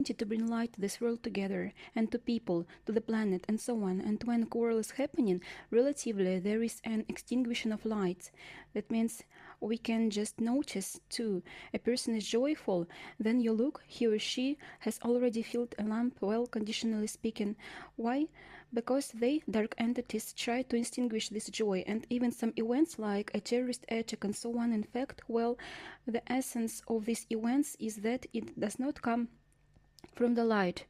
to bring light to this world together, and to people, to the planet, and so on. And when quarrel is happening, relatively there is an extinguishing of light. That means we can just notice too. A person is joyful, then you look, he or she has already filled a lamp, well, conditionally speaking. Why? Because they, dark entities, try to extinguish this joy, and even some events like a terrorist attack and so on, in fact, well, the essence of these events is that it does not come from the light.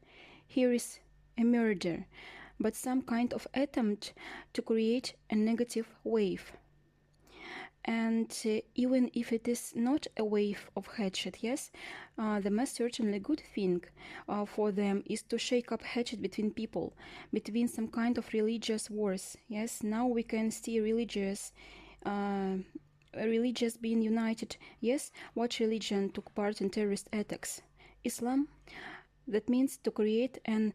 Here is a murder, but some kind of attempt to create a negative wave. And even if it is not a wave of hatred, yes, the most certainly good thing for them is to shake up hatred between people, between some kind of religious wars. Yes, now we can see religious being united. Yes, what religion took part in terrorist attacks? Islam. That means to create an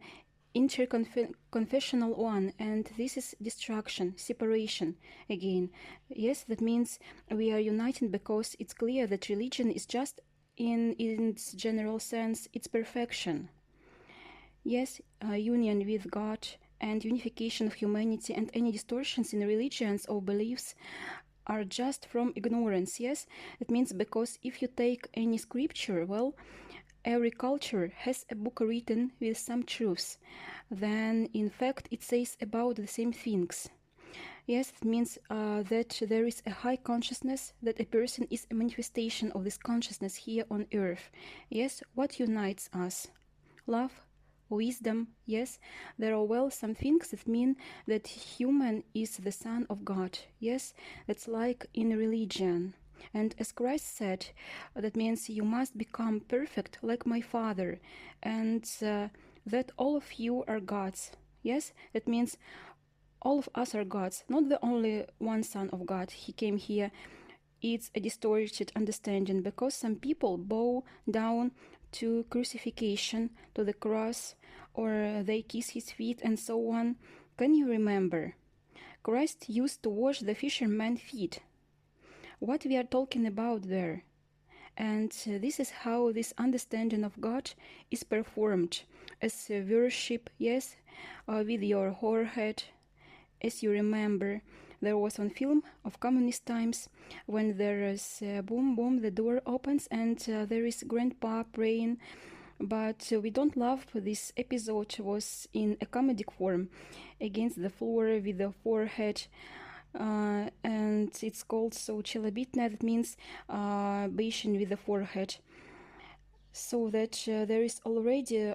interconfessional one, and this is destruction, separation again. Yes, that means we are united because it's clear that religion is just, in its general sense, its perfection. Yes, union with God and unification of humanity, and any distortions in religions or beliefs are just from ignorance. Yes, it means because if you take any scripture, well, every culture has a book written with some truths. Then, in fact, it says about the same things. Yes, it means that there is a high consciousness, that a person is a manifestation of this consciousness here on earth. Yes, what unites us? Love, wisdom. Yes, there are, well, some things that mean that human is the son of God. Yes, that's like in religion. And as Christ said, that means you must become perfect like my Father, and that all of you are gods. Yes, that means all of us are gods, not the only one Son of God. He came here. It's a distorted understanding because some people bow down to crucifixion, to the cross, or they kiss his feet and so on. Can you remember? Christ used to wash the fishermen's feet. What we are talking about there. And this is how this understanding of God is performed as worship, yes, with your forehead. As you remember, there was one film of communist times when there is boom, boom, the door opens and there is grandpa praying. But we don't love this episode was in a comedic form against the floor with the forehead. And it's called so челобитная, that means bashing with the forehead, so that there is already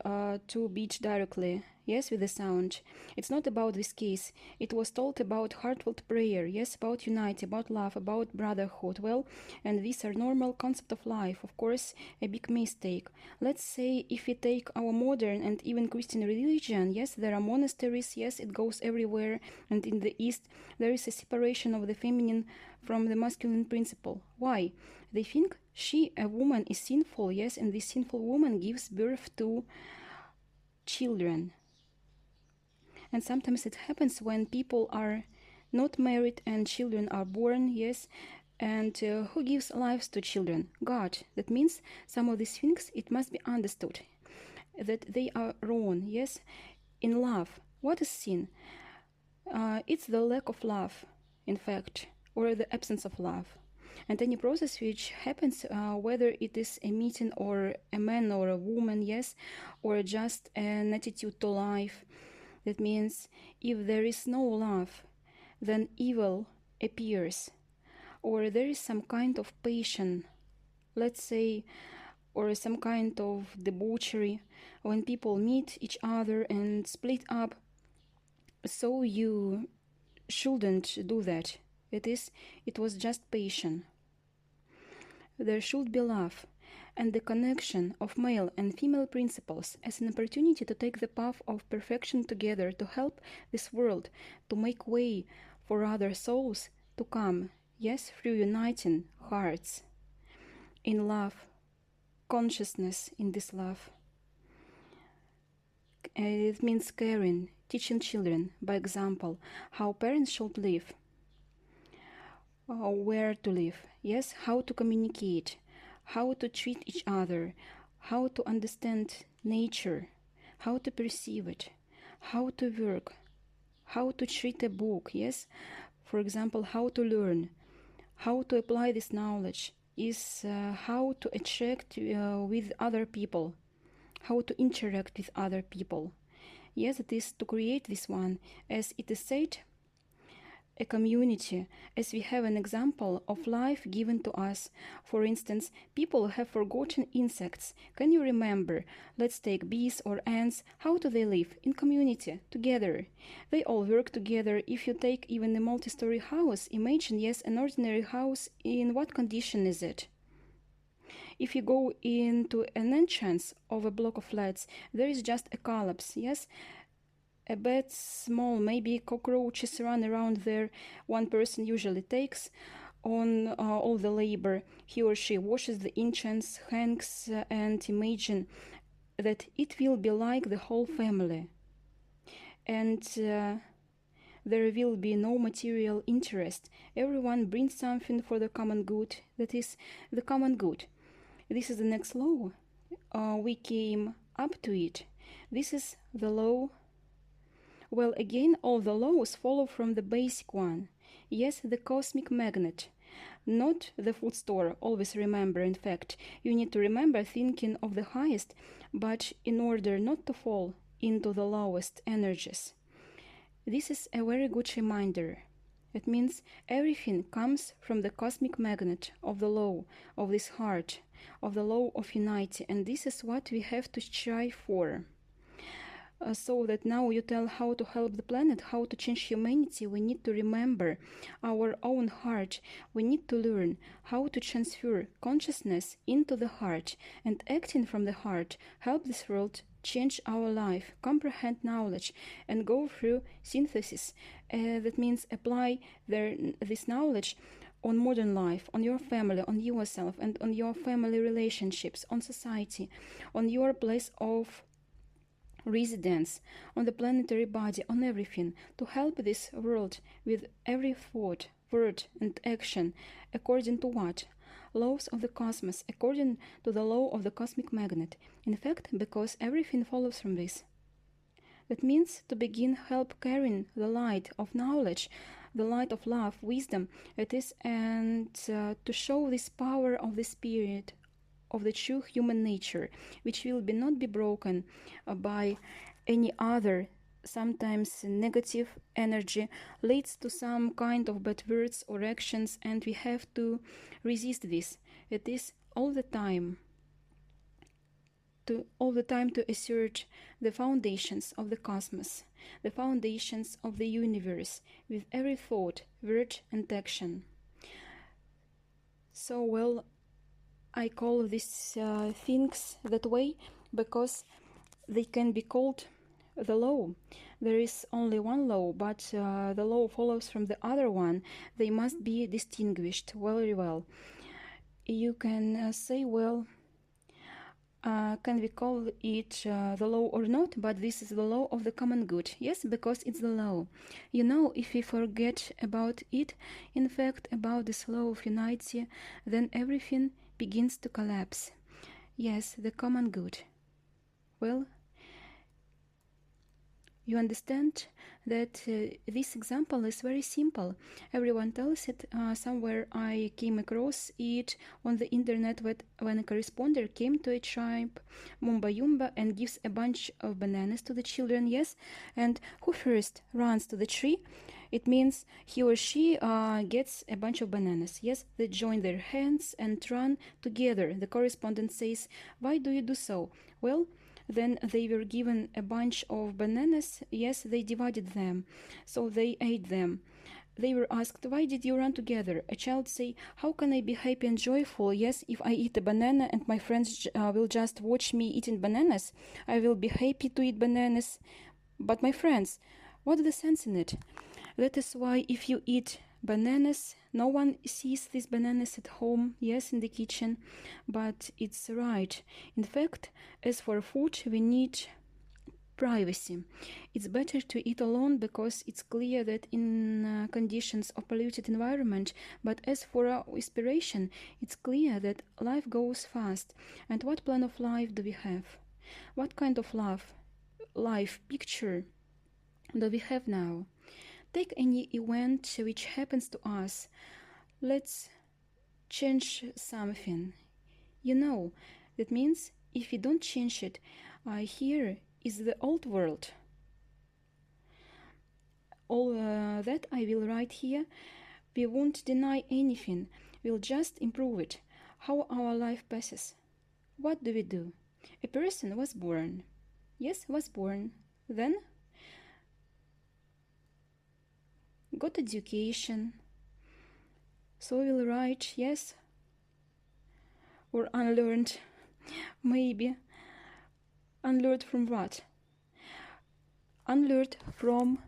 to beat directly, yes, with the sound. It's not about this case. It was told about heartfelt prayer, yes, about unity, about love, about brotherhood. Well, and these are normal concept of life. Of course, a big mistake. Let's say if we take our modern and even Christian religion, yes, there are monasteries, yes, it goes everywhere, and in the East there is a separation of the feminine from the masculine principle. Why? They think she, a woman, is sinful, yes, and this sinful woman gives birth to children. And sometimes it happens when people are not married and children are born, yes, and who gives lives to children? God. That means some of these things, it must be understood that they are wrong, yes. In love, what is sin? It's the lack of love, in fact, or the absence of love. And any process which happens, whether it is a meeting or a man or a woman, yes, or just an attitude to life, that means if there is no love, then evil appears, or there is some kind of passion, let's say, or some kind of debauchery when people meet each other and split up. So you shouldn't do that. It was just passion. There should be love and the connection of male and female principles as an opportunity to take the path of perfection together, to help this world, to make way for other souls to come, yes, through uniting hearts in love, consciousness in this love. It means caring, teaching children by example how parents should live, where to live, yes, how to communicate, how to treat each other, how to understand nature, how to perceive it, how to work, how to treat a book, yes? For example, how to learn, how to apply this knowledge, is how to attract with other people, how to interact with other people. Yes, it is to create this one, as it is said, a community, as we have an example of life given to us. For instance, people have forgotten insects. Can you remember? Let's take bees or ants. How do they live? In community, together. They all work together. If you take even a multi-story house, imagine, yes, an ordinary house, in what condition is it? If you go into an entrance of a block of flats, there is just a collapse, yes? A bed small, maybe cockroaches run around there. One person usually takes on all the labor. He or she washes the entrance, hangs, and imagine that it will be like the whole family. And there will be no material interest. Everyone brings something for the common good. That is the common good. This is the next law. We came up to it. This is the law. Well, again, all the laws follow from the basic one. Yes, the cosmic magnet, not the food store. Always remember, in fact, you need to remember thinking of the highest, but in order not to fall into the lowest energies. This is a very good reminder. It means everything comes from the cosmic magnet of the law of this heart, of the law of unity, and this is what we have to strive for. So that now you tell how to help the planet, how to change humanity, we need to remember our own heart. We need to learn how to transfer consciousness into the heart, and acting from the heart, help this world change our life, comprehend knowledge, and go through synthesis. That means apply this knowledge on modern life, on your family, on yourself, and on your family relationships, on society, on your place of residence, on the planetary body, on everything, to help this world with every thought, word, and action, according to what? Laws of the cosmos, according to the law of the cosmic magnet. In fact, because everything follows from this. That means to begin help carrying the light of knowledge, the light of love, wisdom, it is, and to show this power of the spirit, of the true human nature, which will not be broken by any other, sometimes negative energy, leads to some kind of bad words or actions, and we have to resist this. It is all the time to assert the foundations of the cosmos, the foundations of the universe, with every thought, word, and action. So, well, I call these things that way because they can be called the law. There is only one law, but the law follows from the other one. They must be distinguished very well. You can say, well, can we call it the law or not? But this is the law of the common good. Yes, because it's the law. You know, if we forget about it, in fact, about this law of unity, then everything begins to collapse. Yes, the common good. Well, you understand that this example is very simple. Everyone tells it. Somewhere I came across it on the internet when a correspondent came to a tribe, Mumba, and gives a bunch of bananas to the children, yes? And who first runs to the tree? It means he or she gets a bunch of bananas. Yes, they join their hands and run together. The correspondent says, why do you do so? Well, then they were given a bunch of bananas. Yes, they divided them. So they ate them. They were asked, why did you run together? A child say, how can I be happy and joyful? Yes, if I eat a banana and my friends will just watch me eating bananas, I will be happy to eat bananas. But my friends, what's the sense in it? That is why if you eat bananas, no one sees these bananas at home, yes, in the kitchen, but it's right. In fact, as for food, we need privacy. It's better to eat alone because it's clear that in conditions of polluted environment, but as for our inspiration, it's clear that life goes fast. And what plan of life do we have? What kind of life picture do we have now? Take any event which happens to us. Let's change something. You know, that means if we don't change it, here is the old world. All that I will write here, we won't deny anything, we'll just improve it. How our life passes. What do we do? A person was born. Yes, was born. Then got education. So we'll write, yes, or unlearned, maybe. Unlearned from what? Unlearned from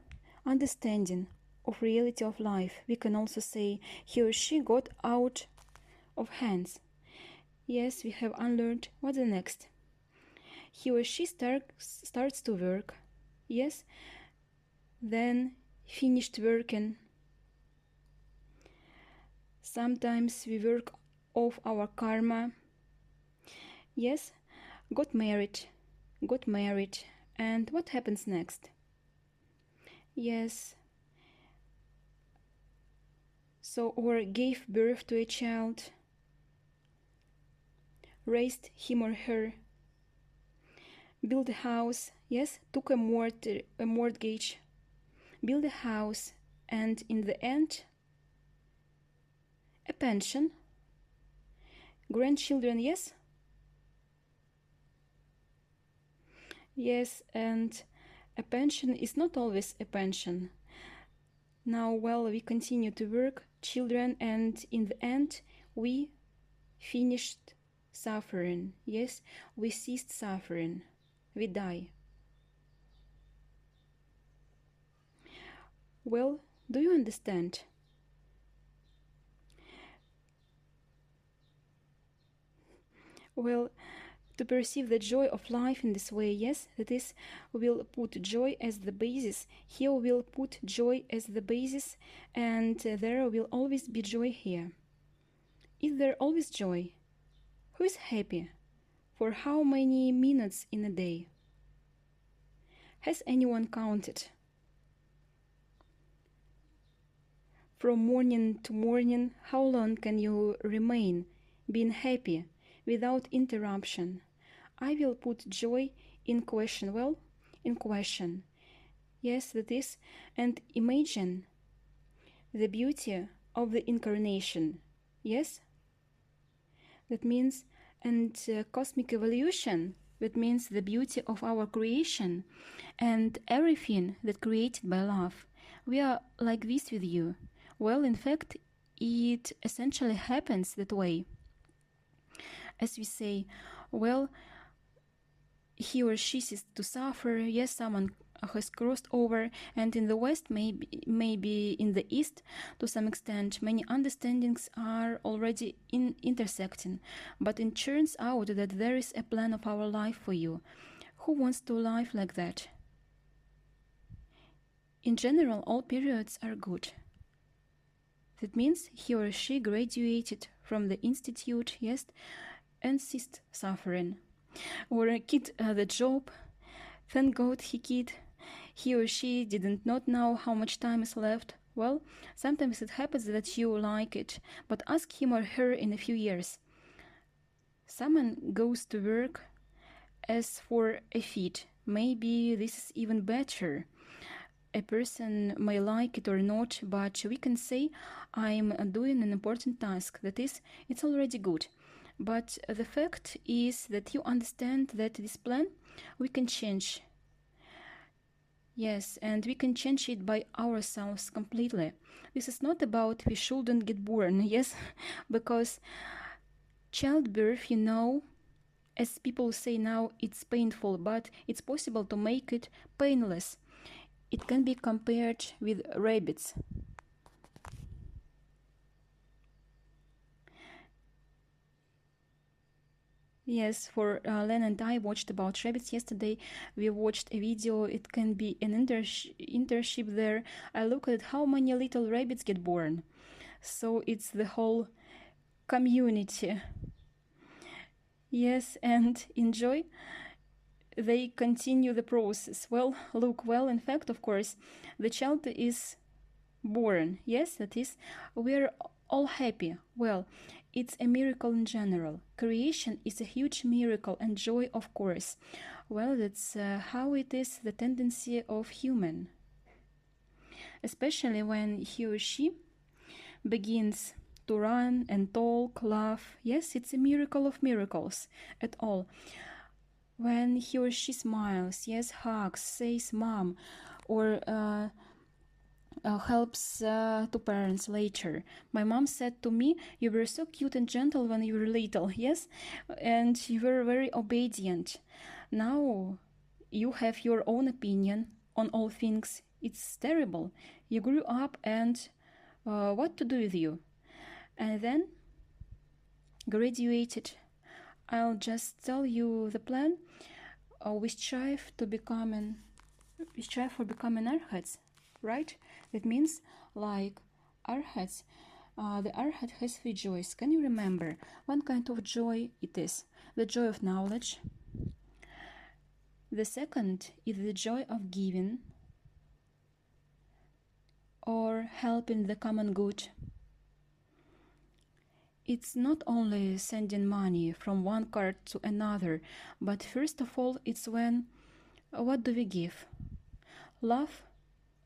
understanding of reality of life. We can also say he or she got out of hands. Yes, we have unlearned. What's the next? He or she starts to work. Yes, then finished working. Sometimes we work off our karma. Yes, got married. And what happens next? Yes, so or gave birth to a child, raised him or her, built a house, yes, took a mortgage, build a house, and in the end, a pension, grandchildren, yes? Yes, and a pension is not always a pension. Now, well, we continue to work, children, and in the end, we finished suffering. Yes, we ceased suffering. We die. Well, do you understand? Well, to perceive the joy of life in this way, yes, that is, we'll put joy as the basis. Here we'll put joy as the basis, and there will always be joy here. Is there always joy? Who is happy? For how many minutes in a day? Has anyone counted? From morning to morning, how long can you remain being happy without interruption? I will put joy in question. Well, in question. Yes, that is. And imagine the beauty of the incarnation. Yes? That means, and cosmic evolution. That means the beauty of our creation and everything that created by love. We are like this with you. Well, in fact, it essentially happens that way. As we say, well, he or she ceased to suffer. Yes, someone has crossed over, and in the West, maybe in the East, to some extent, many understandings are already intersecting. But it turns out that there is a plan of our life for you. Who wants to live like that? In general, all periods are good. That means he or she graduated from the institute, yes, and ceased suffering. Or a kid the job, thank God he or she didn't not know how much time is left. Well, sometimes it happens that you like it, but ask him or her in a few years. Someone goes to work as for a feat. Maybe this is even better. A person may like it or not, but we can say, I'm doing an important task. That is, it's already good. But the fact is that you understand that this plan we can change. Yes, and we can change it by ourselves completely. This is not about we shouldn't get born, yes? Because childbirth, you know, as people say now, it's painful, but it's possible to make it painless. It can be compared with rabbits. Yes, for Len and I watched about rabbits yesterday. We watched a video. It can be an internship there. I looked at how many little rabbits get born. So it's the whole community. Yes, and enjoy. they continue the process. Well, look, well, in fact, of course, the child is born. Yes, that is, we're all happy. Well, it's a miracle in general. Creation is a huge miracle and joy, of course. Well, that's how it is the tendency of human. Especially when he or she begins to run and talk, laugh. Yes, it's a miracle of miracles at all. When he or she smiles, yes, hugs, says mom, or helps to parents later. My mom said to me, you were so cute and gentle when you were little, yes, and you were very obedient. Now you have your own opinion on all things. It's terrible. You grew up, and what to do with you? And then graduated. I'll just tell you the plan. We strive for becoming arhats, right? That means, like arhats, the arhat has 3 joys. Can you remember what kind of joy it is? The joy of knowledge. The second is the joy of giving or helping the common good. It's not only sending money from one card to another, but first of all, it's when, what do we give? Love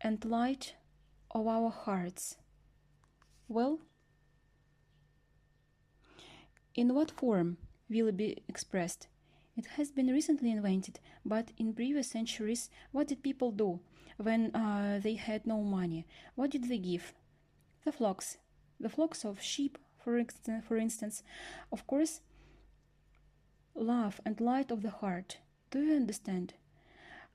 and light of our hearts. Well, in what form will it be expressed? It has been recently invented, but in previous centuries, what did people do when they had no money? What did they give? The flocks of sheep, for instance. Of course, love and light of the heart. Do you understand?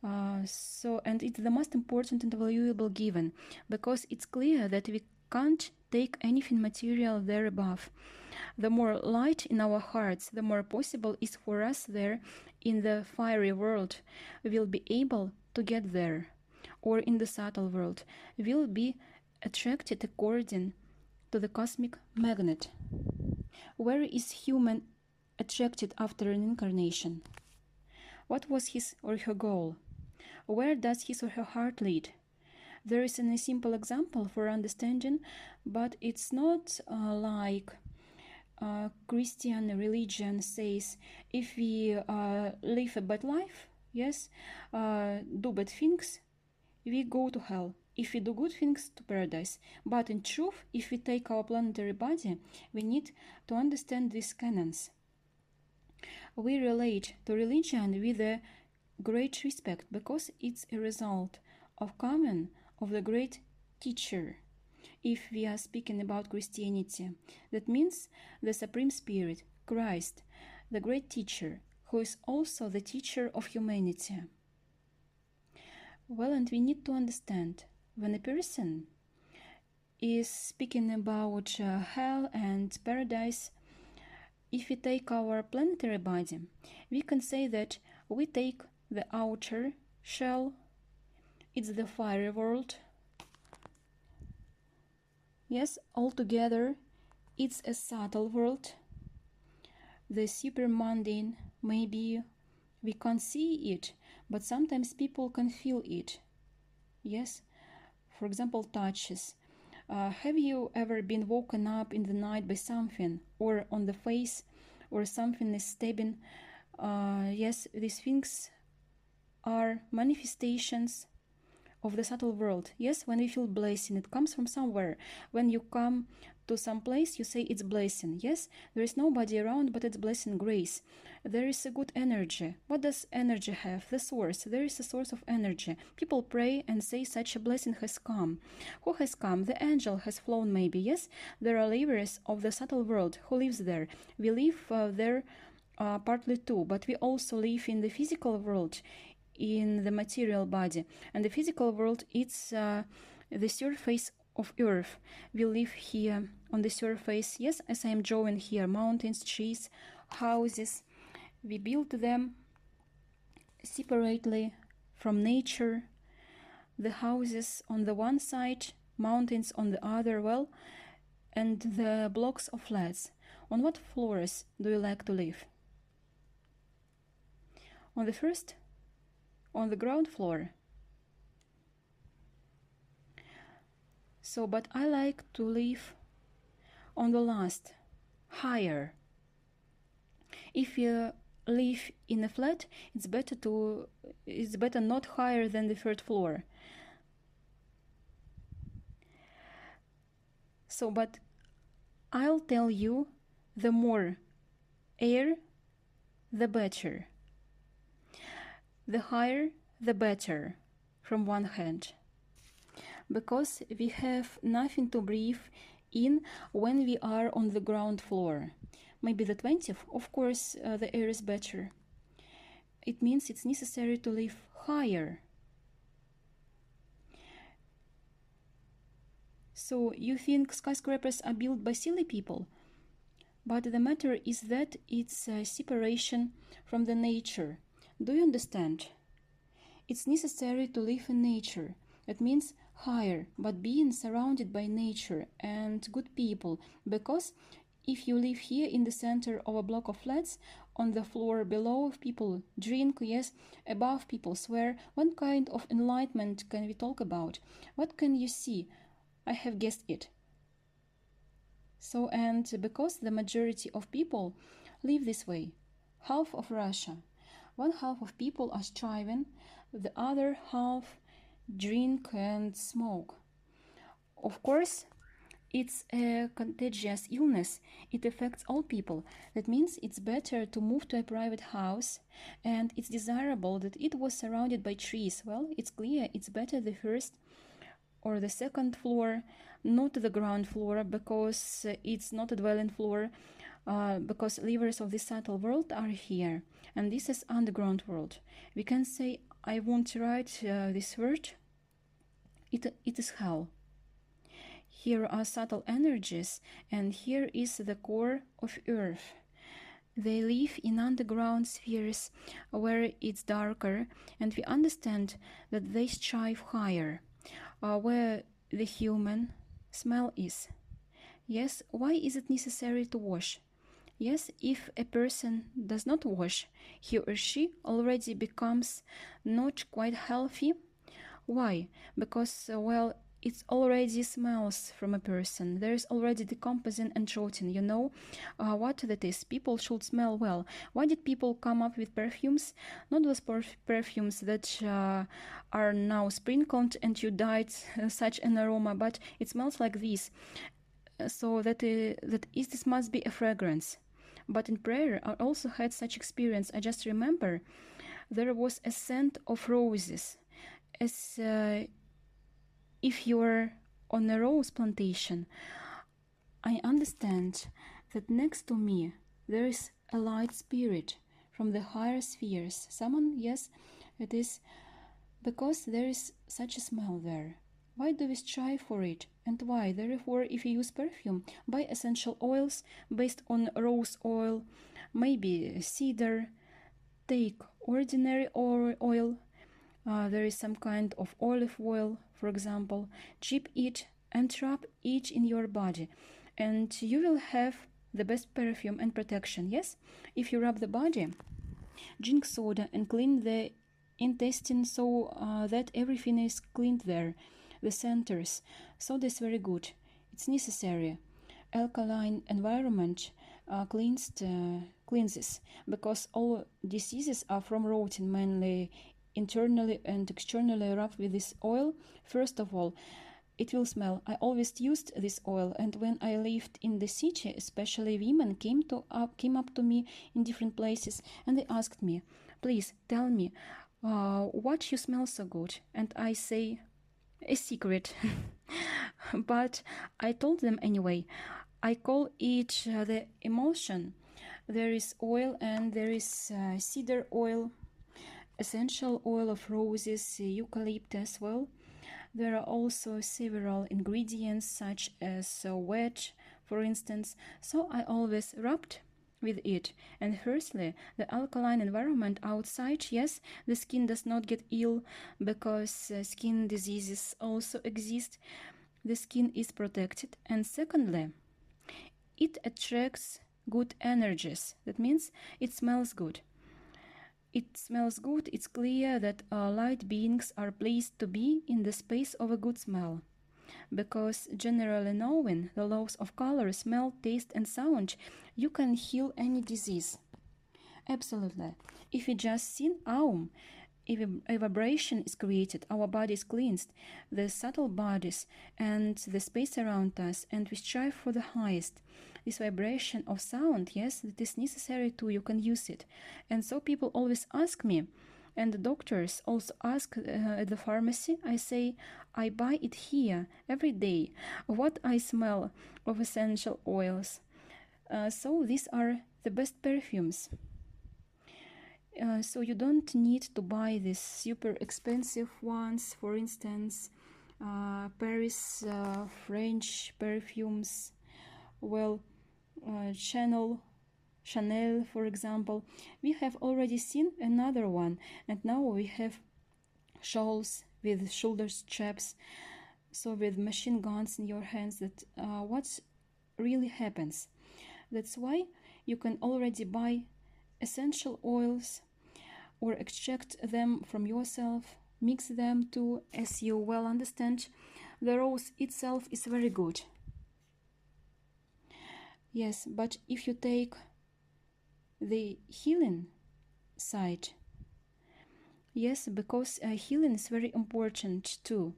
And it's the most important and valuable given, because it's clear that we can't take anything material there above. The more light in our hearts, the more possible is for us there in the fiery world. We'll be able to get there. Or in the subtle world, we'll be attracted according to the cosmic magnet. Where is human attracted after an incarnation? What was his or her goal? Where does his or her heart lead? There is a simple example for understanding, but it's not like Christian religion says, if we live a bad life, yes, do bad things, we go to hell. If we do good things, to paradise. But in truth, if we take our planetary body, we need to understand these canons. We relate to religion with a great respect, because it's a result of coming of the great teacher. If we are speaking about Christianity, that means the Supreme Spirit, Christ, the great teacher, who is also the teacher of humanity. Well, and we need to understand, when a person is speaking about hell and paradise, if we take our planetary body, we can say that we take the outer shell, it's the fiery world. Yes, altogether, it's a subtle world. The super mundane, maybe we can't see it, but sometimes people can feel it. Yes, for example, touches. Have you ever been woken up in the night by something, or on the face, or something is stabbing? Yes, these things are manifestations of the subtle world. Yes, when we feel blessing, it comes from somewhere. When you come to some place, you say it's blessing. Yes, there is nobody around, but it's blessing, grace. There is a good energy. What does energy have? The source. There is a source of energy. People pray and say such a blessing has come. Who has come? The angel has flown, maybe. Yes, there are livers of the subtle world who lives there. We live there partly too, but we also live in the physical world, in the material body. And the physical world, it's the surface of earth. We live here on the surface, yes, as I am drawing here, mountains, trees, houses. We build them separately from nature. The houses on the one side, mountains on the other, well, and the blocks of flats. On what floors do you like to live? On the first on the ground floor. So, but I like to live on the last, higher. If you live in a flat, it's better not higher than the third floor. So, but I'll tell you, the more air, the better. The higher, the better, from one hand. Because we have nothing to breathe in when we are on the ground floor. Maybe the 20th, of course, the air is better. It means it's necessary to live higher. So you think skyscrapers are built by silly people? But the matter is that it's a separation from the nature. Do you understand? It's necessary to live in nature. That means higher, but being surrounded by nature and good people. Because if you live here in the center of a block of flats, on the floor below people drink, yes, above people swear, what kind of enlightenment can we talk about? What can you see? I have guessed it. So, and because the majority of people live this way, half of Russia, one half of people are striving, the other half drink and smoke. Of course, it's a contagious illness. It affects all people. That means it's better to move to a private house, and it's desirable that it was surrounded by trees. Well, it's clear it's better the first or the second floor, not the ground floor, because it's not a dwelling floor, because livers of the subtle world are here, and this is underground world. We can say, I won't write this word. It is hell. Here are subtle energies, and here is the core of earth. They live in underground spheres where it's darker, and we understand that they strive higher, where the human smell is. Yes, why is it necessary to wash? Yes, if a person does not wash, he or she already becomes not quite healthy. Why? Because, well, it already smells from a person. There is already decomposing and rotting. You know what that is? People should smell well. Why did people come up with perfumes? Not those perfumes that are now sprinkled and you dyed such an aroma, but it smells like this. So this must be a fragrance. But in prayer, I also had such experience. I just remember there was a scent of roses, as if you're on a rose plantation. I understand that next to me there is a light spirit from the higher spheres. Someone, yes, it is because there is such a smell there. Why do we strive for it? And why? Therefore, if you use perfume, buy essential oils based on rose oil, maybe cedar, take ordinary oil. There is some kind of olive oil, for example. Chip it and rub it in your body, and you will have the best perfume and protection. Yes, if you rub the body, drink soda and clean the intestine so that everything is cleaned there, the centers. Soda is very good. It's necessary. Alkaline environment cleanses, because all diseases are from rotting, mainly internally and externally rubbed with this oil. First of all, it will smell. I always used this oil, and when I lived in the city, especially women came up to me in different places, and they asked me, please tell me what you smell so good. And I say, a secret. But I told them anyway. I call it the emulsion. There is oil, and there is cedar oil, essential oil of roses, eucalyptus. Well, there are also several ingredients such as wet, for instance. So I always rubbed with it. And firstly, the alkaline environment outside, yes, the skin does not get ill, because skin diseases also exist. The skin is protected. And secondly, it attracts good energies. That means it smells good. it smells good, it's clear that light beings are pleased to be in the space of a good smell. Because generally knowing the laws of color, smell, taste, and sound, you can heal any disease. Absolutely. If we just sing Aum, if a vibration is created, our body is cleansed, the subtle bodies and the space around us, and we strive for the highest. This vibration of sound, yes, that is necessary too, you can use it. And so people always ask me, and the doctors also ask at the pharmacy, I say, I buy it here every day. What I smell of essential oils. So these are the best perfumes. So you don't need to buy these super expensive ones, for instance, Paris French perfumes, well, Chanel, for example. We have already seen another one, and now we have shawls with shoulder straps, so with machine guns in your hands. That what really happens. That's why you can already buy essential oils or extract them from yourself, mix them too, as you well understand. The rose itself is very good. Yes, but if you take the healing side, yes, because healing is very important too.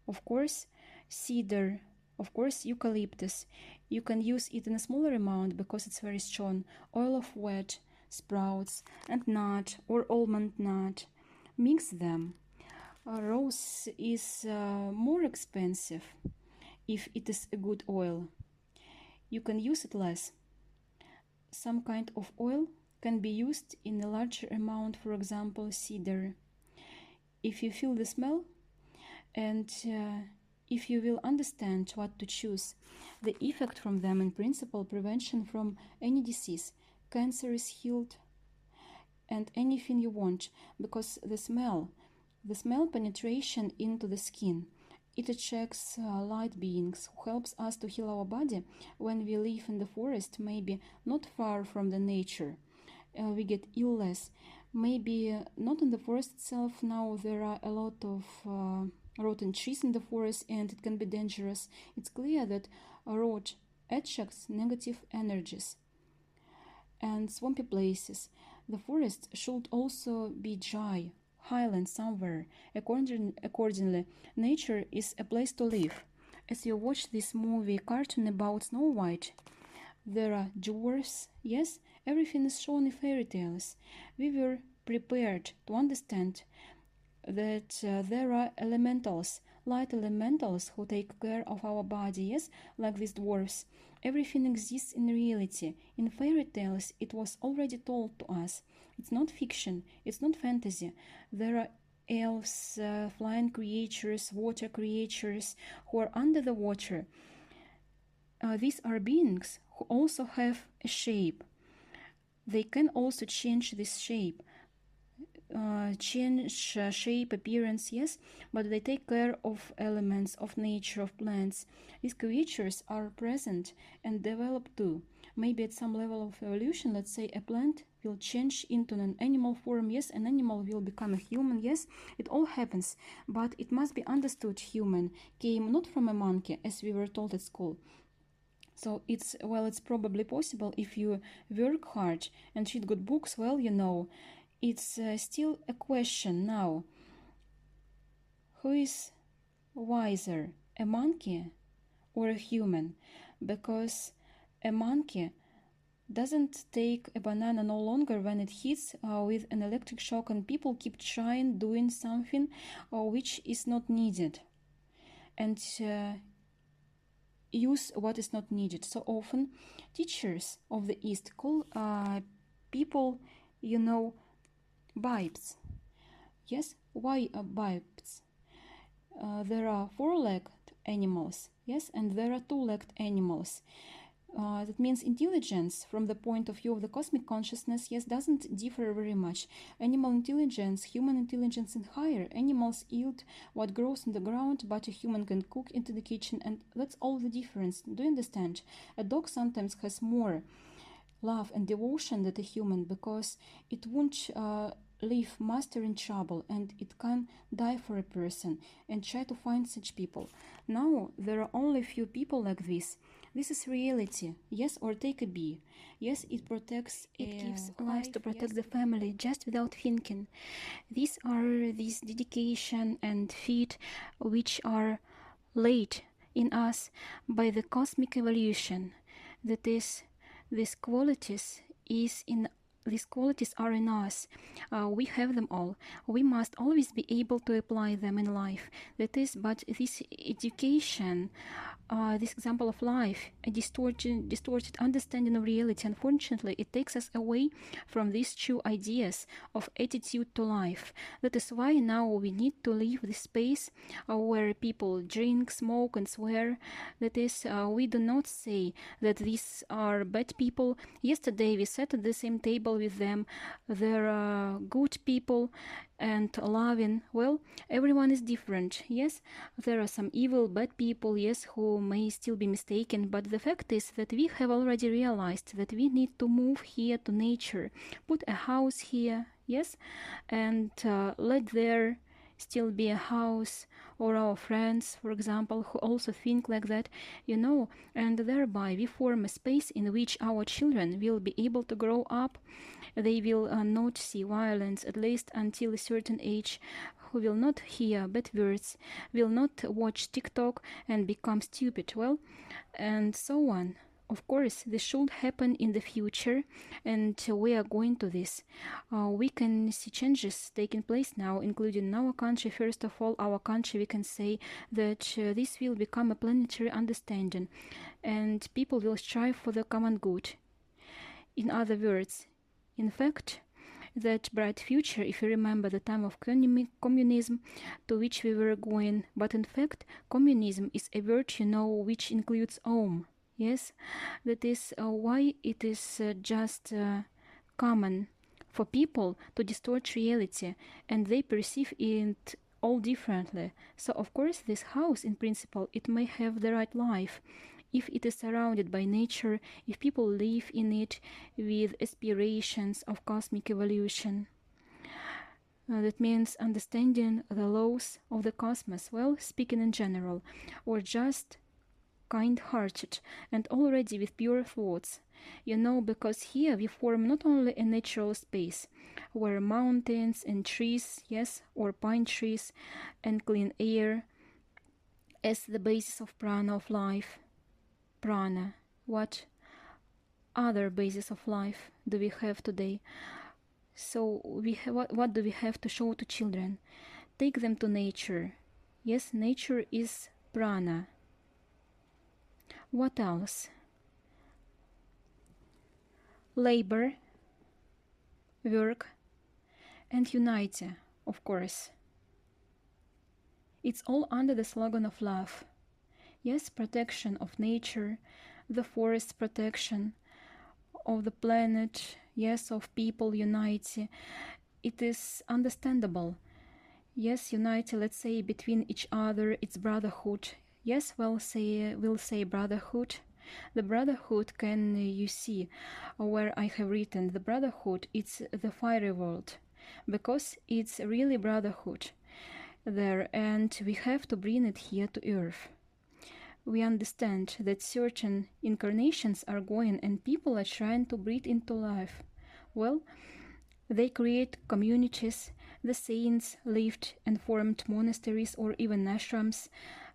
Of course, cedar, of course, eucalyptus. You can use it in a smaller amount because it's very strong. Oil of wheat, sprouts, and nut or almond nut. Mix them. Rose is more expensive if it is a good oil. You can use it less. Some kind of oil can be used in a larger amount, for example, cedar. If you feel the smell and if you will understand what to choose, the effect from them in principle, prevention from any disease, cancer is healed, and anything you want, because the smell penetration into the skin, it attracts light beings who helps us to heal our body. When we live in the forest, maybe not far from the nature, we get ill less. Maybe not in the forest itself. Now there are a lot of rotten trees in the forest, and it can be dangerous. It's clear that rot attracts negative energies. And swampy places. The forest should also be dry, highland somewhere. Accordingly, nature is a place to live. As you watch this movie cartoon about Snow White, there are dwarfs, yes, everything is shown in fairy tales. We were prepared to understand that there are elementals, light elementals who take care of our body, yes, like these dwarfs. Everything exists in reality. In fairy tales, it was already told to us. It's not fiction, it's not fantasy. There are elves, flying creatures, water creatures who are under the water. These are beings who also have a shape. They can also change this shape. Change shape, appearance, yes, but they take care of elements of nature, of plants. These creatures are present and develop too. Maybe at some level of evolution, let's say a plant will change into an animal form, yes, an animal will become a human, yes, it all happens, but it must be understood human came not from a monkey, as we were told at school. So it's probably possible if you work hard and read good books, well, you know. It's still a question now. Who is wiser, a monkey or a human? Because a monkey doesn't take a banana no longer when it hits with an electric shock, and people keep trying doing something which is not needed, and use what is not needed. So often teachers of the East call people, you know, bipeds. Yes, why bipeds? There are four-legged animals, yes, and there are two-legged animals. That means intelligence from the point of view of the cosmic consciousness, yes, doesn't differ very much. Animal intelligence, human intelligence, and higher. Animals eat what grows in the ground, but a human can cook into the kitchen, and that's all the difference. Do you understand? A dog sometimes has more love and devotion that a human, because it won't leave master in trouble, and it can die for a person, and try to find such people. Now there are only few people like this. This is reality, yes, or take a bee. Yes, it protects, it gives life to protect the family just without thinking. These are this dedication and feat which are laid in us by the cosmic evolution. That is, these qualities are in us. We have them all. We must always be able to apply them in life. That is, but this education, this example of life, a distorted understanding of reality, unfortunately, it takes us away from these true ideas of attitude to life. That is why now we need to leave this space where people drink, smoke, and swear. That is, we do not say that these are bad people. Yesterday we sat at the same table with them. They're good people and loving. Well, everyone is different. Yes, there are some evil, bad people, yes, who may still be mistaken, but the fact is that we have already realized that we need to move here to nature, put a house here, yes, and let there still be a house, or our friends, for example, who also think like that, and thereby we form a space in which our children will be able to grow up. They will not see violence, at least until a certain age, who will not hear bad words, will not watch TikTok and become stupid, and so on. Of course, this should happen in the future, and we are going to this. We can see changes taking place now, including in our country. First of all, our country, we can say that this will become a planetary understanding, and people will strive for the common good. In other words, in fact, that bright future, if you remember the time of communism to which we were going, but in fact, communism is a word, which includes Om. Yes, that is why it is just common for people to distort reality, and they perceive it all differently. So, of course, this house, in principle, it may have the right life if it is surrounded by nature, if people live in it with aspirations of cosmic evolution. That means understanding the laws of the cosmos, speaking in general, or just kind-hearted and already with pure thoughts, because here we form not only a natural space where mountains and trees, yes, or pine trees and clean air as the basis of prana of life. Prana, what other basis of life do we have today? So what do we have to show to children? Take them to nature. Yes, nature is prana. What else? Labor, work, and unity, of course. It's all under the slogan of love. Yes, protection of nature, the forest protection of the planet, yes, of people, unity. It is understandable. Yes, unity, let's say, between each other, it's brotherhood. Yes, we'll say brotherhood. The brotherhood can you see where I have written the brotherhood, it's the fiery world, because it's really brotherhood there, and we have to bring it here to earth. We understand that certain incarnations are going and people are trying to breathe into life. They create communities. The saints lived and formed monasteries or even ashrams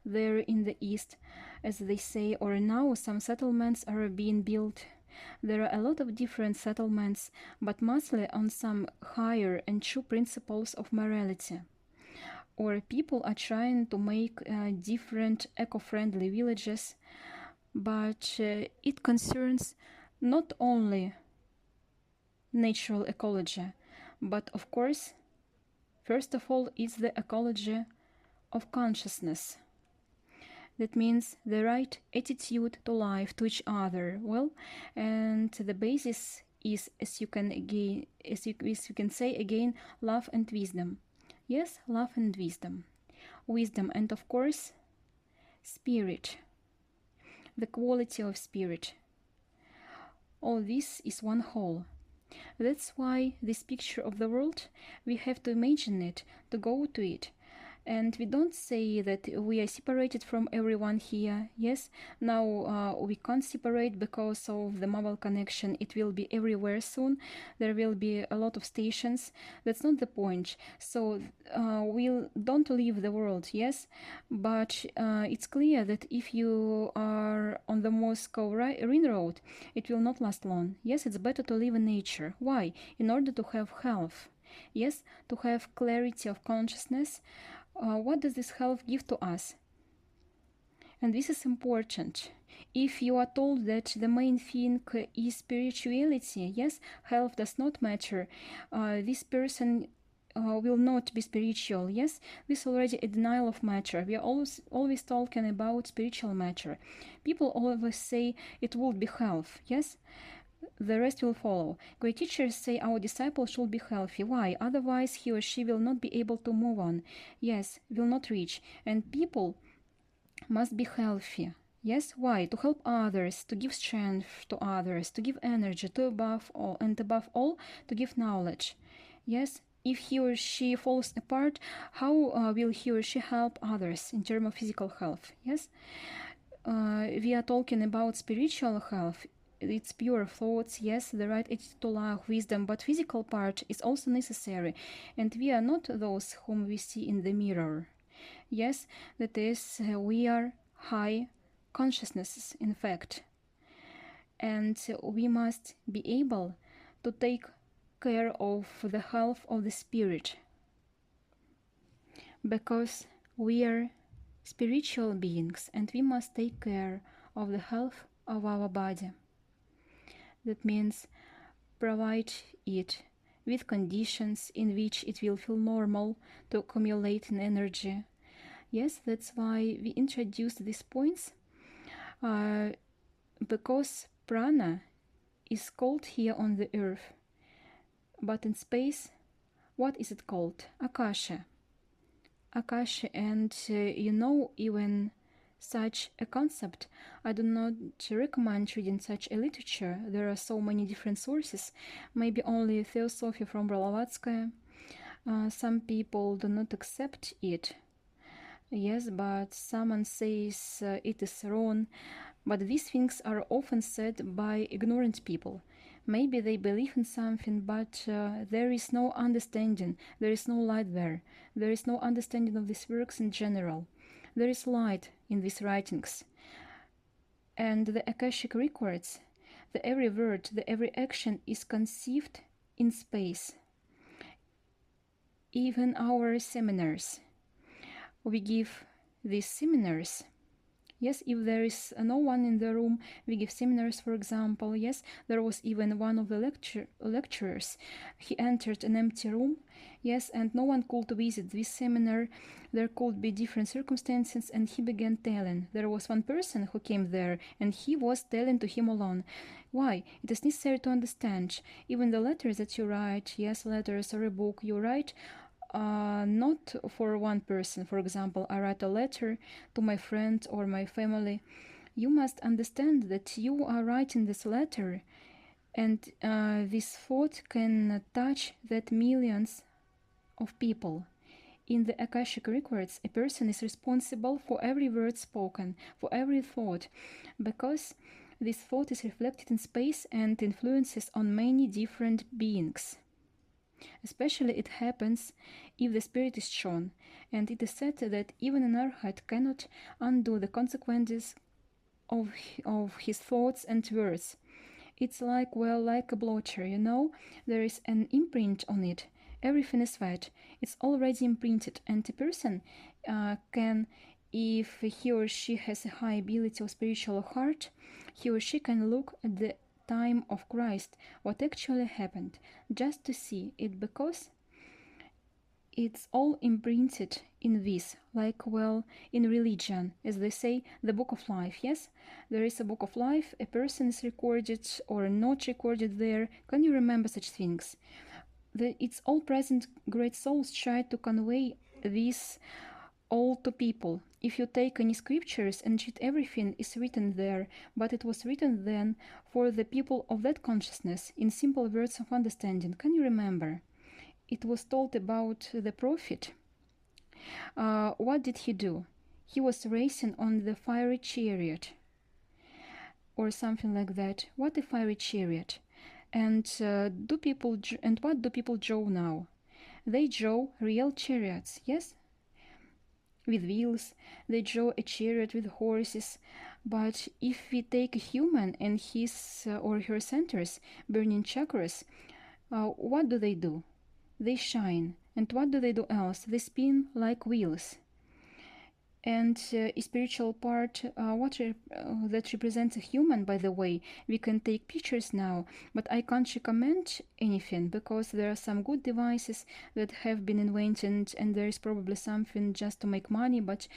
there in the east, as they say, or now some settlements are being built. There are a lot of different settlements, but mostly on some higher and true principles of morality. Or people are trying to make different eco-friendly villages, but it concerns not only natural ecology, but of course, first of all, it's the ecology of consciousness. That means the right attitude to life, to each other. And the basis is, as you can say again, love and wisdom. Yes, love and wisdom. Wisdom and, of course, spirit. The quality of spirit. All this is one whole. That's why this picture of the world, we have to imagine it, to go to it. And we don't say that we are separated from everyone here. Yes, now we can't separate because of the mobile connection. It will be everywhere soon. There will be a lot of stations. That's not the point. So we don't leave the world, yes, but it's clear that if you are on the Moscow Ring Road, it will not last long. Yes, it's better to live in nature. Why? In order to have health. Yes, to have clarity of consciousness. What does this health give to us? And this is important. If you are told that the main thing is spirituality, yes, health does not matter, this person will not be spiritual, yes, this is already a denial of matter. We are always talking about spiritual matter. People always say it will be health, yes, the rest will follow. Great teachers say our disciple should be healthy. Why? Otherwise he or she will not be able to move on. Yes, will not reach. And people must be healthy. Yes, why? To help others, to give strength to others, to give energy, to above all, and above all, to give knowledge. Yes, if he or she falls apart, how will he or she help others in terms of physical health? Yes, we are talking about spiritual health. It's pure thoughts, yes, the right attitude to life, wisdom, but physical part is also necessary. And we are not those whom we see in the mirror. Yes, that is, we are high consciousnesses, in fact. And we must be able to take care of the health of the spirit. Because we are spiritual beings and we must take care of the health of our body. That means provide it with conditions in which it will feel normal to accumulate an energy. Yes, that's why we introduced these points, because prana is called here on the earth, but in space, what is it called? Akasha. Akasha, and even such a concept, I do not recommend reading such a literature. There are so many different sources, maybe only Theosофия from Blavatsky. Some people do not accept it. Yes, but someone says it is wrong. But these things are often said by ignorant people. Maybe they believe in something, but there is no understanding. There is no light there. There is no understanding of these works in general. There is light in these writings. And the Akashic records, the every word, the every action is conceived in space. Even our seminars, we give these seminars. Yes, if there is no one in the room, we give seminars, for example. Yes, there was even one of the lecturers. He entered an empty room, yes, and no one could visit this seminar. There could be different circumstances, and he began telling. There was one person who came there, and he was telling to him alone. Why? It is necessary to understand. Even the letters that you write, yes, letters or a book you write, not for one person. For example, I write a letter to my friend or my family. You must understand that you are writing this letter, and this thought can touch that millions of people. In the Akashic records, a person is responsible for every word spoken, for every thought, because this thought is reflected in space and influences on many different beings. Especially it happens if the spirit is shown, and it is said that even an arhat cannot undo the consequences of his thoughts and words. It's like a blotter, there is an imprint on it. Everything is wet. It's already imprinted, and a person can, if he or she has a high ability of spiritual heart, he or she can look at the time of Christ, what actually happened, just to see it, because it's all imprinted in this, in religion, as they say, the book of life. Yes, there is a book of life, a person is recorded or not recorded there. Can you remember such things? It's all present great souls try to convey this all to people. If you take any scriptures and read, everything is written there, but it was written then for the people of that consciousness in simple words of understanding. Can you remember? It was told about the prophet. What did he do? He was racing on the fiery chariot, or something like that. What a fiery chariot! And what do people draw now? They draw real chariots, yes, with wheels. They draw a chariot with horses. But if we take a human and his or her centers, burning chakras, what do? They shine. And what do they do else? They spin like wheels. And a spiritual part, that represents a human, by the way, we can take pictures now, but I can't recommend anything because there are some good devices that have been invented and there is probably something just to make money, but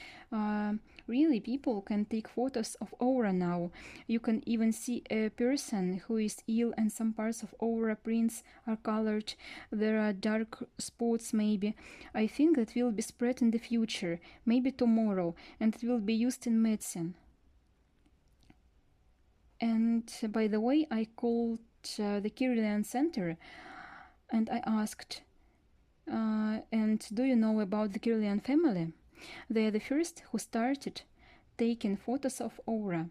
really people can take photos of aura now. You can even see a person who is ill and some parts of aura prints are colored. There are dark spots maybe. I think that will be spread in the future, maybe tomorrow, and it will be used in medicine. And by the way, I called the Kirlian Center and I asked, and do you know about the Kirlian family? They are the first who started taking photos of aura.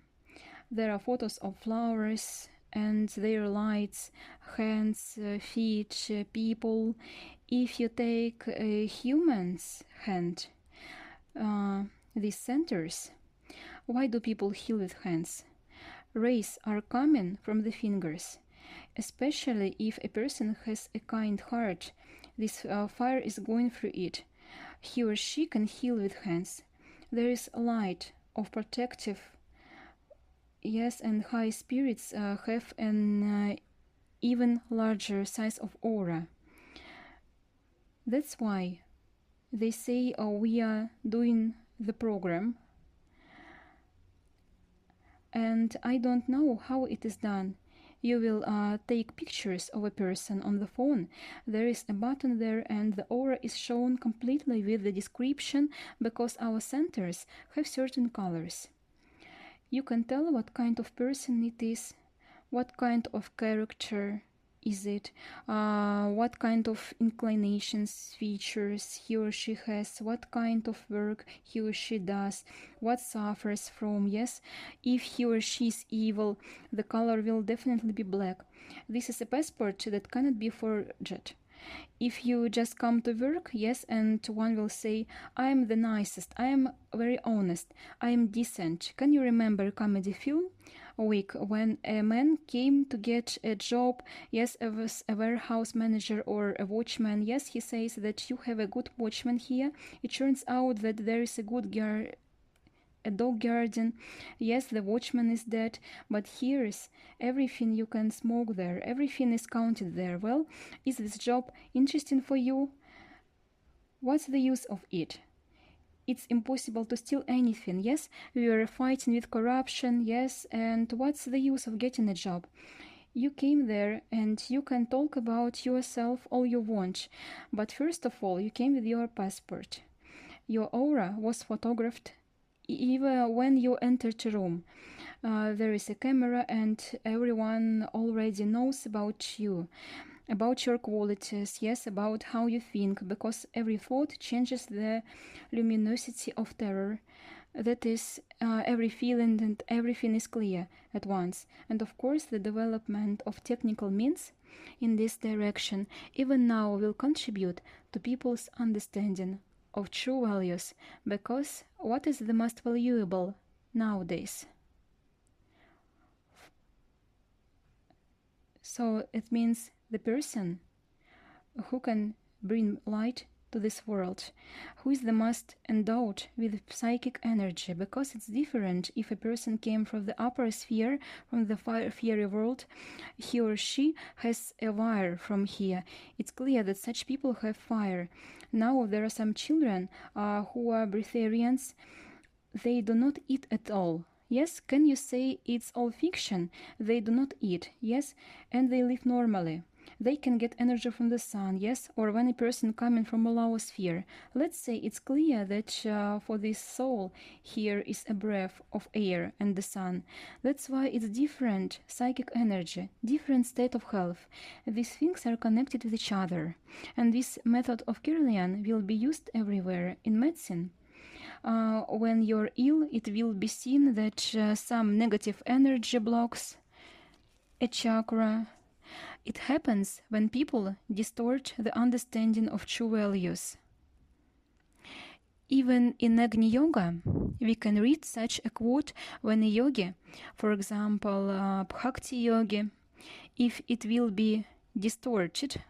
There are photos of flowers and their lights, hands, feet, people. If you take a human's hand, these centers, why do people heal with hands? Rays are coming from the fingers, especially if a person has a kind heart. This fire is going through it. He or she can heal with hands. There is a light of protective, yes, and high spirits have an even larger size of aura. That's why they say we are doing the program, and I don't know how it is done. You will take pictures of a person on the phone. There is a button there and the aura is shown completely with the description because our centers have certain colors. You can tell what kind of person it is, what kind of character is it, what kind of inclinations, features he or she has, what kind of work he or she does, what suffers from. Yes, if he or she is evil, the color will definitely be black. This is a passport that cannot be forged. If you just come to work, yes, and one will say, I am the nicest, I am very honest, I am decent. Can you remember a comedy film? Week when a man came to get a job, yes, as a warehouse manager or a watchman. Yes, he says that you have a good watchman here. It turns out that there is a dog guardian. Yes, the watchman is dead, but here's everything you can smoke there. Everything is counted there. Well, is this job interesting for you? What's the use of it? It's impossible to steal anything, yes? We are fighting with corruption, yes? And what's the use of getting a job? You came there and you can talk about yourself all you want. But first of all, you came with your passport. Your aura was photographed even when you entered a room. There is a camera and everyone already knows about you. About your qualities, yes, about how you think, because every thought changes the luminosity of terror. That is, every feeling and everything is clear at once. And of course, the development of technical means in this direction, even now, will contribute to people's understanding of true values, because what is the most valuable nowadays? So it means the person who can bring light to this world, who is the most endowed with psychic energy, because it's different if a person came from the upper sphere, from the fiery world, he or she has a wire from here. It's clear that such people have fire. Now there are some children who are breatharians. They do not eat at all. Yes, can you say it's all fiction? They do not eat, yes, and they live normally. They can get energy from the sun, yes, or when a person coming from a lower sphere. Let's say it's clear that for this soul here is a breath of air and the sun. That's why it's different psychic energy, different state of health. These things are connected with each other. And this method of Kirlian will be used everywhere in medicine. When you're ill, it will be seen that some negative energy blocks a chakra. It happens when people distort the understanding of true values. Even in Agni Yoga, we can read such a quote when a yogi, for example, Bhakti yogi, if it will be distorted,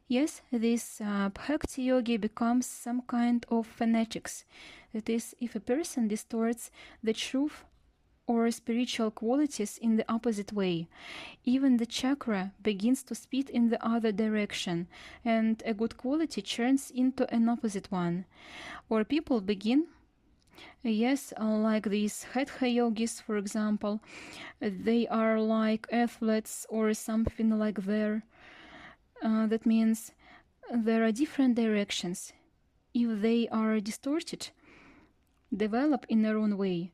yes, this Bhakti yogi becomes some kind of fanatics. That is, if a person distorts the truth or spiritual qualities in the opposite way, even the chakra begins to speed in the other direction, and a good quality turns into an opposite one. Or people begin, yes, like these Hatha yogis, for example, they are like athletes or something like that. That means there are different directions. If they are distorted, develop in their own way,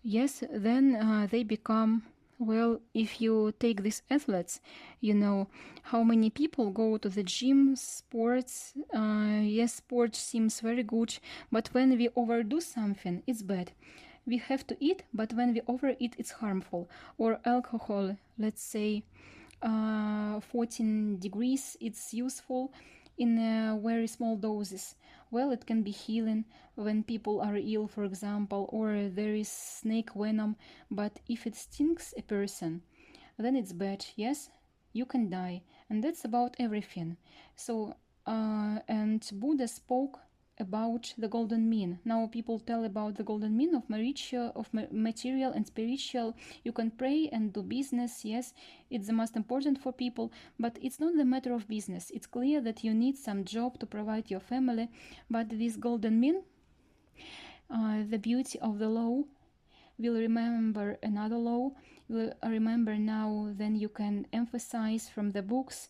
yes, then they become, well, if you take these athletes, you know how many people go to the gym, sports, yes, sports seems very good, but when we overdo something, it's bad. We have to eat, but when we overeat, it's harmful. Or alcohol, let's say 14 degrees, it's useful in very small doses. Well, it can be healing when people are ill, for example, or there is snake venom, but if it stings a person, then it's bad, yes, you can die, and that's about everything. So, and Buddha spoke about the golden mean. Now people tell about the golden mean of material and spiritual. You can pray and do business, yes, it's the most important for people, but it's not the matter of business. It's clear that you need some job to provide your family, but this golden mean, the beauty of the law, will remember another law, will remember now, then you can emphasize from the books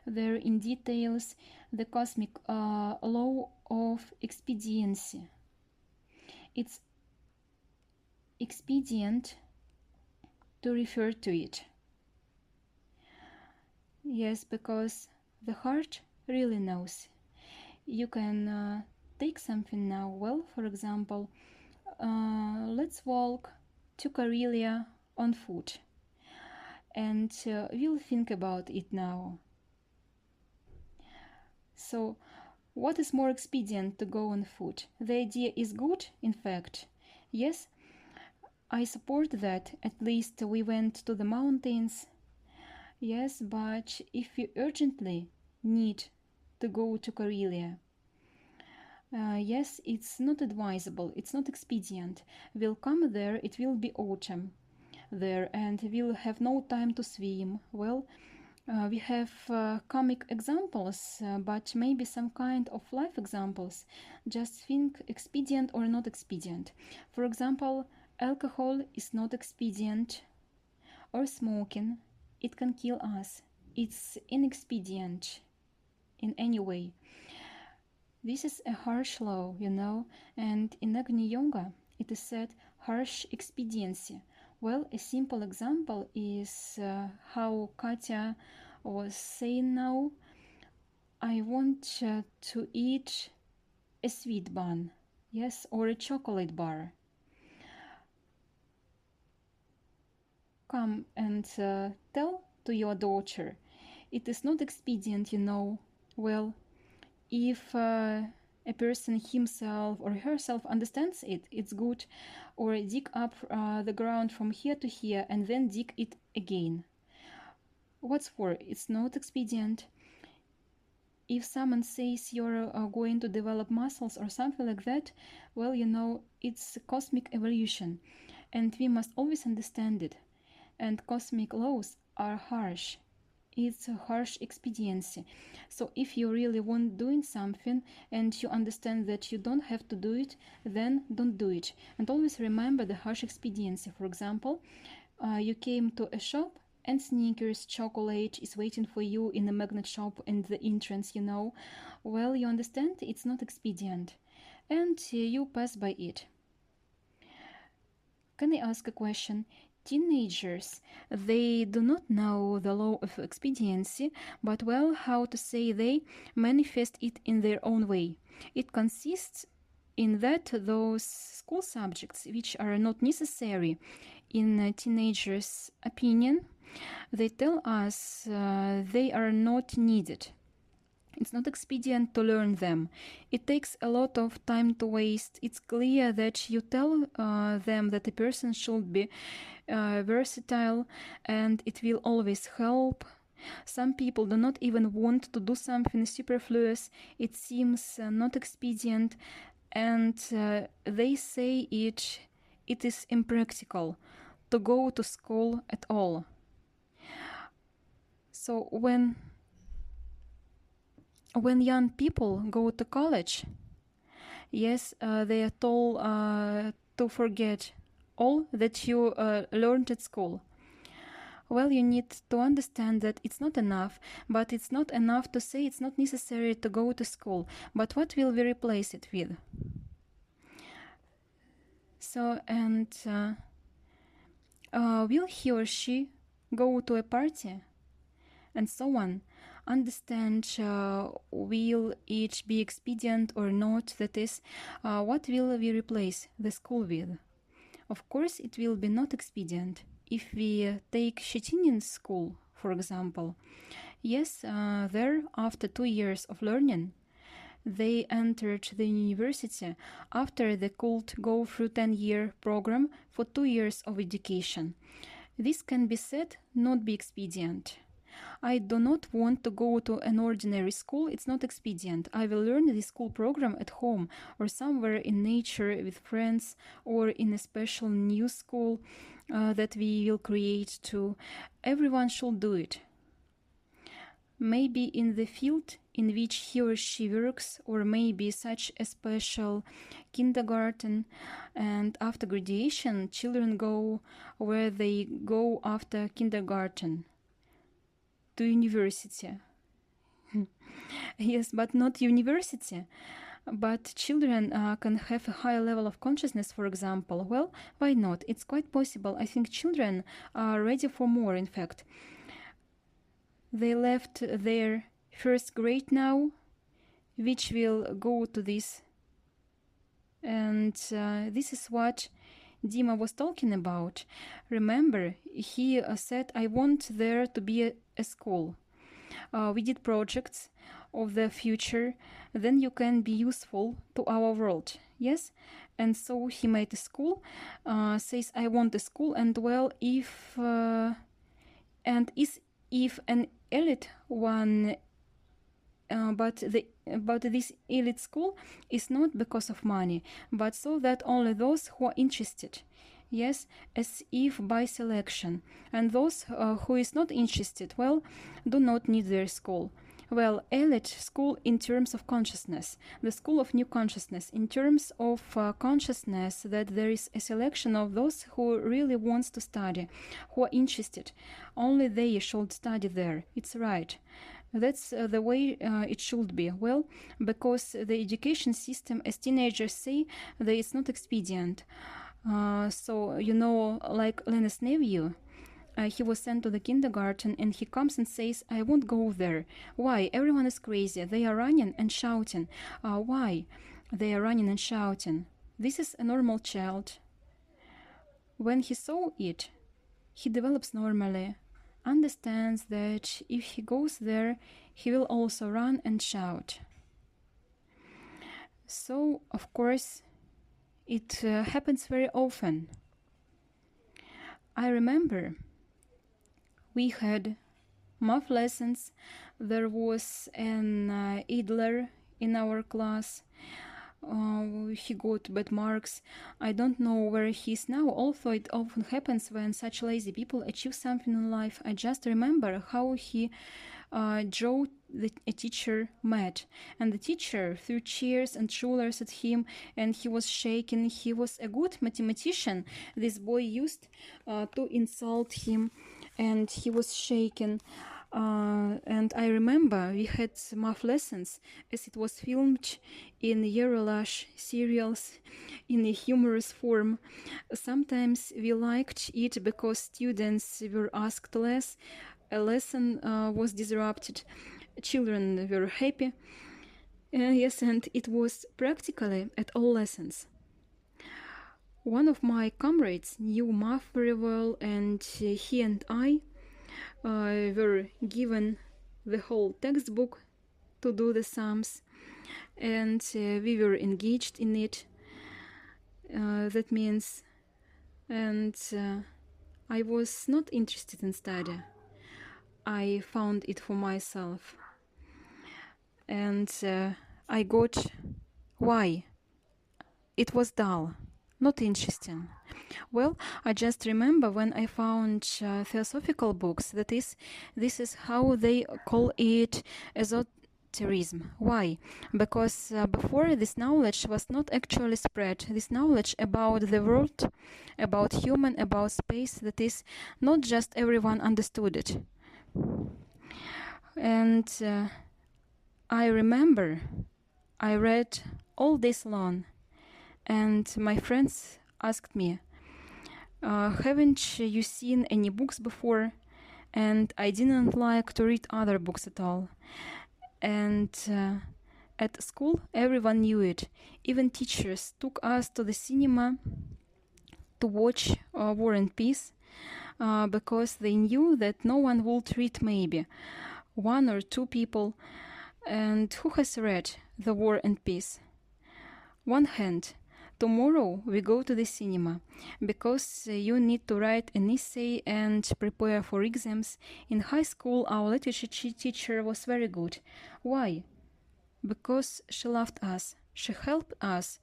there in details the cosmic law of expediency. It's expedient to refer to it. Yes, because the heart really knows. You can take something now. Well, for example, let's walk to Karelia on foot, and we'll think about it now. So, what is more expedient to go on foot? The idea is good, in fact. Yes, I support that. At least we went to the mountains. Yes, but if we urgently need to go to Karelia, yes, it's not advisable, it's not expedient. We'll come there, it will be autumn there, and we'll have no time to swim. Well, we have comic examples, but maybe some kind of life examples. Just think expedient or not expedient. For example, alcohol is not expedient, or smoking. It can kill us. It's inexpedient in any way. This is a harsh law, you know, and in Agni Yoga it is said harsh expediency. Well, a simple example is how Katya was saying now, I want to eat a sweet bun, yes, or a chocolate bar. Come and tell to your daughter, it is not expedient, you know. Well, if a person himself or herself understands it, it's good, or dig up the ground from here to here and then dig it again. What's for? It's not expedient. If someone says you're going to develop muscles or something like that, well, you know, it's cosmic evolution, and we must always understand it. And cosmic laws are harsh. It's a harsh expediency. So if you really want doing something and you understand that you don't have to do it, then don't do it. And always remember the harsh expediency. For example, you came to a shop and sneakers, chocolate is waiting for you in the magnet shop in the entrance, you know. Well, you understand, it's not expedient, and you pass by it. Can I ask a question? Teenagers, they do not know the law of expediency, but well, how to say, they manifest it in their own way. It consists in that those school subjects which are not necessary in teenagers' opinion, they tell us they are not needed. It's not expedient to learn them. It takes a lot of time to waste. It's clear that you tell them that a person should be versatile and it will always help. Some people do not even want to do something superfluous. It seems not expedient, and they say it is impractical to go to school at all. So when young people go to college, yes, they are told to forget all that you learned at school. Well, you need to understand that it's not enough, but it's not enough to say it's not necessary to go to school. But what will we replace it with? So, and will he or she go to a party? And so on. Understand, will it be expedient or not? That is, what will we replace the school with? Of course, it will be not expedient. If we take Shetinin's school, for example, yes, there, after 2 years of learning, they entered the university after they could go through 10-year program for 2 years of education. This can be said not be expedient. I do not want to go to an ordinary school. It's not expedient. I will learn the school program at home or somewhere in nature with friends or in a special new school that we will create too. Everyone should do it. Maybe in the field in which he or she works, or maybe such a special kindergarten, and after graduation children go where they go after kindergarten, to university. Yes, but not university. But children can have a higher level of consciousness, for example. Well, why not? It's quite possible. I think children are ready for more, in fact. They left their first grade now, which will go to this. And this is what Dima was talking about. Remember, he said, I want there to be a school. We did projects of the future, then you can be useful to our world. Yes? And so he made a school, says, I want a school, and well, if an elite one, but this elite school is not because of money, but so that only those who are interested, yes, as if by selection, and those who is not interested, well, do not need their school. Well, elite school in terms of consciousness, the school of new consciousness, in terms of consciousness that there is a selection of those who really wants to study, who are interested. Only they should study there. It's right. That's the way it should be. Well, because the education system, as teenagers say, that it's not expedient. So, you know, like Lena's nephew, he was sent to the kindergarten and he comes and says, I won't go there. Why? Everyone is crazy. They are running and shouting. Why? They are running and shouting. This is a normal child. When he saw it, he develops normally, understands that if he goes there, he will also run and shout. So, of course, it happens very often. I remember we had math lessons. There was an idler in our class. He got bad marks. I don't know where he is now, although it often happens when such lazy people achieve something in life. I just remember how he drove a teacher mad, and the teacher threw chairs and rulers at him, and he was shaking. He was a good mathematician. This boy used to insult him, and he was shaken. And I remember we had math lessons as it was filmed in Eurolash serials in a humorous form. Sometimes we liked it because students were asked less, a lesson was disrupted, children were happy. Yes, and it was practically at all lessons. One of my comrades knew math very well, and he and I were given the whole textbook to do the sums, and we were engaged in it. That means, and I was not interested in study. I found it for myself, and I got why. It was dull, not interesting. Well, I just remember when I found theosophical books, that is, this is how they call it esotericism. Why? Because before this knowledge was not actually spread. This knowledge about the world, about human, about space, that is, not just everyone understood it. And I remember I read all this long, and my friends asked me, haven't you seen any books before? And I didn't like to read other books at all. And at school, everyone knew it. Even teachers took us to the cinema to watch War and Peace because they knew that no one would read, maybe one or two people. And who has read The War and Peace? One hand. Tomorrow we go to the cinema because you need to write an essay and prepare for exams. In high school, our literature teacher was very good. Why? Because she loved us. She helped us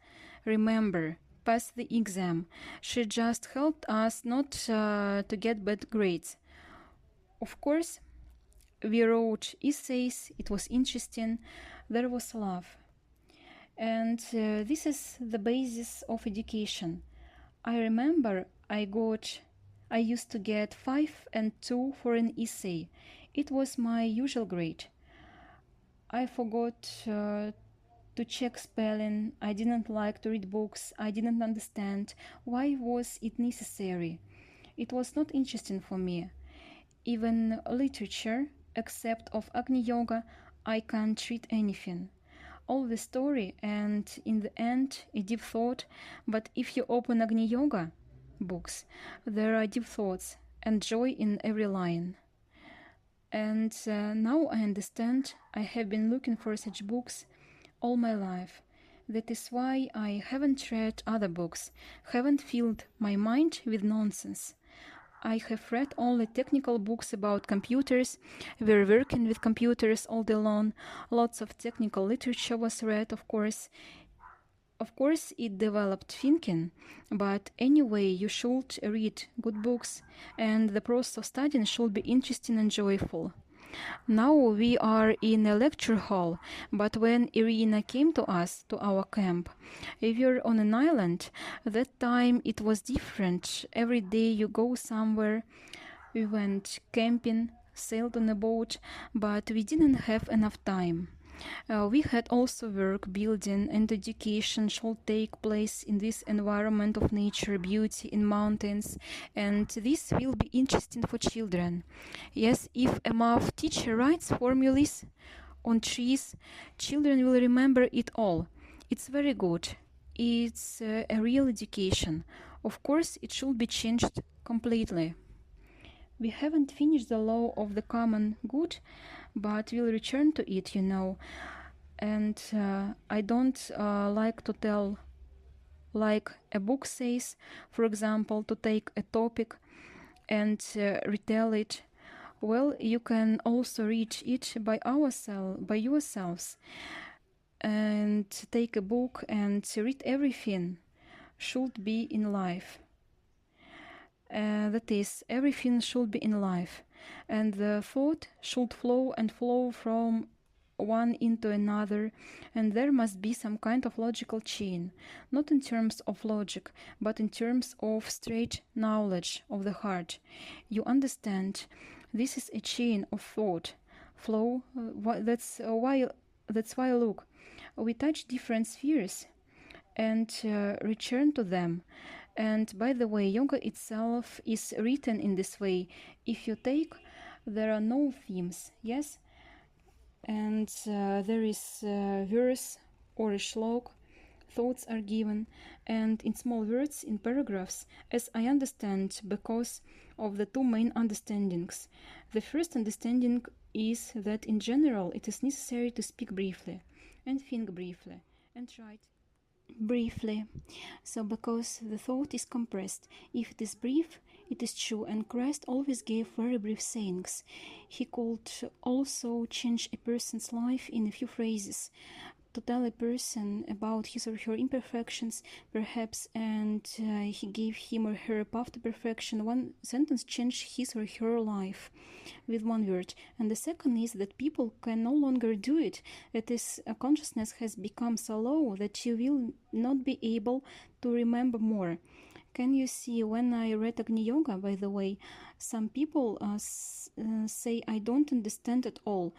remember, pass the exam. She just helped us not to get bad grades. Of course, we wrote essays. It was interesting. There was love. And this is the basis of education. I remember I used to get 5 and 2 for an essay. It was my usual grade. I forgot to check spelling. I didn't like to read books. I didn't understand. Why was it necessary? It was not interesting for me. Even literature, except of Agni Yoga, I can't read anything. All the story and in the end a deep thought, but if you open Agni Yoga books, there are deep thoughts and joy in every line. And now I understand I have been looking for such books all my life. That is why I haven't read other books, haven't filled my mind with nonsense. I have read only technical books about computers. We're working with computers all day long. Lots of technical literature was read, of course. Of course, it developed thinking, but anyway, you should read good books, and the process of studying should be interesting and joyful. Now we are in a lecture hall, but when Irina came to us, to our camp, we were on an island. That time it was different. Every day you go somewhere. We went camping, sailed on a boat, but we didn't have enough time. We had also work, building, and education should take place in this environment of nature, beauty in mountains, and this will be interesting for children. Yes, if a math teacher writes formulas on trees, children will remember it all. It's very good. It's a real education. Of course, it should be changed completely. We haven't finished the law of the common good, but we'll return to it, you know. And I don't like to tell, like a book says, for example, to take a topic and retell it. Well, you can also read it by yourselves, and take a book and read everything should be in life. That is, everything should be in life, and the thought should flow and flow from one into another, and there must be some kind of logical chain, not in terms of logic, but in terms of straight knowledge of the heart. You understand, this is a chain of thought, flow. That's why look, we touch different spheres and return to them. And by the way, yoga itself is written in this way. If you take, there are no themes, yes? And there is a verse or a shlok, thoughts are given, and in small words, in paragraphs, as I understand, because of the two main understandings. The first understanding is that in general it is necessary to speak briefly, and think briefly, and write briefly. So because the thought is compressed, if it is brief, it is true, and Christ always gave very brief sayings. He could also change a person's life in a few phrases, to tell a person about his or her imperfections, perhaps, and he gave him or her a path to perfection. One sentence changed his or her life with one word. And the second is that people can no longer do it. It is consciousness has become so low that you will not be able to remember more. Can you see, when I read АгниЙога, by the way, some people say, I don't understand at all.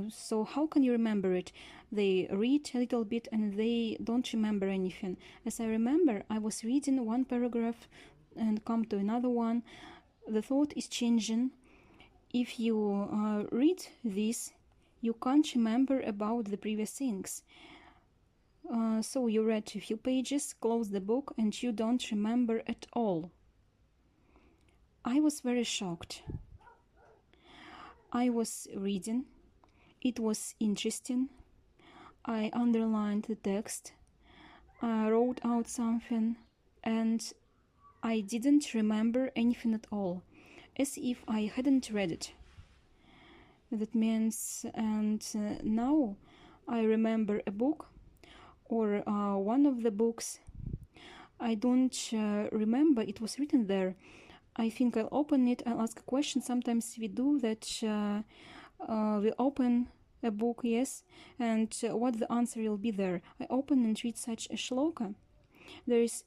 So how can you remember it? They read a little bit and they don't remember anything. As I remember, I was reading one paragraph and come to another one. The thought is changing. If you read this, you can't remember about the previous things. So you read a few pages, close the book, and you don't remember at all. I was very shocked. I was reading. It was interesting. I underlined the text. I wrote out something, and I didn't remember anything at all, as if I hadn't read it. That means, and now I remember a book, or one of the books. I don't remember it was written there. I think I'll open it, I'll ask a question. Sometimes we do that, we open a book, yes, and what the answer will be there. I open and read such a shloka. There is,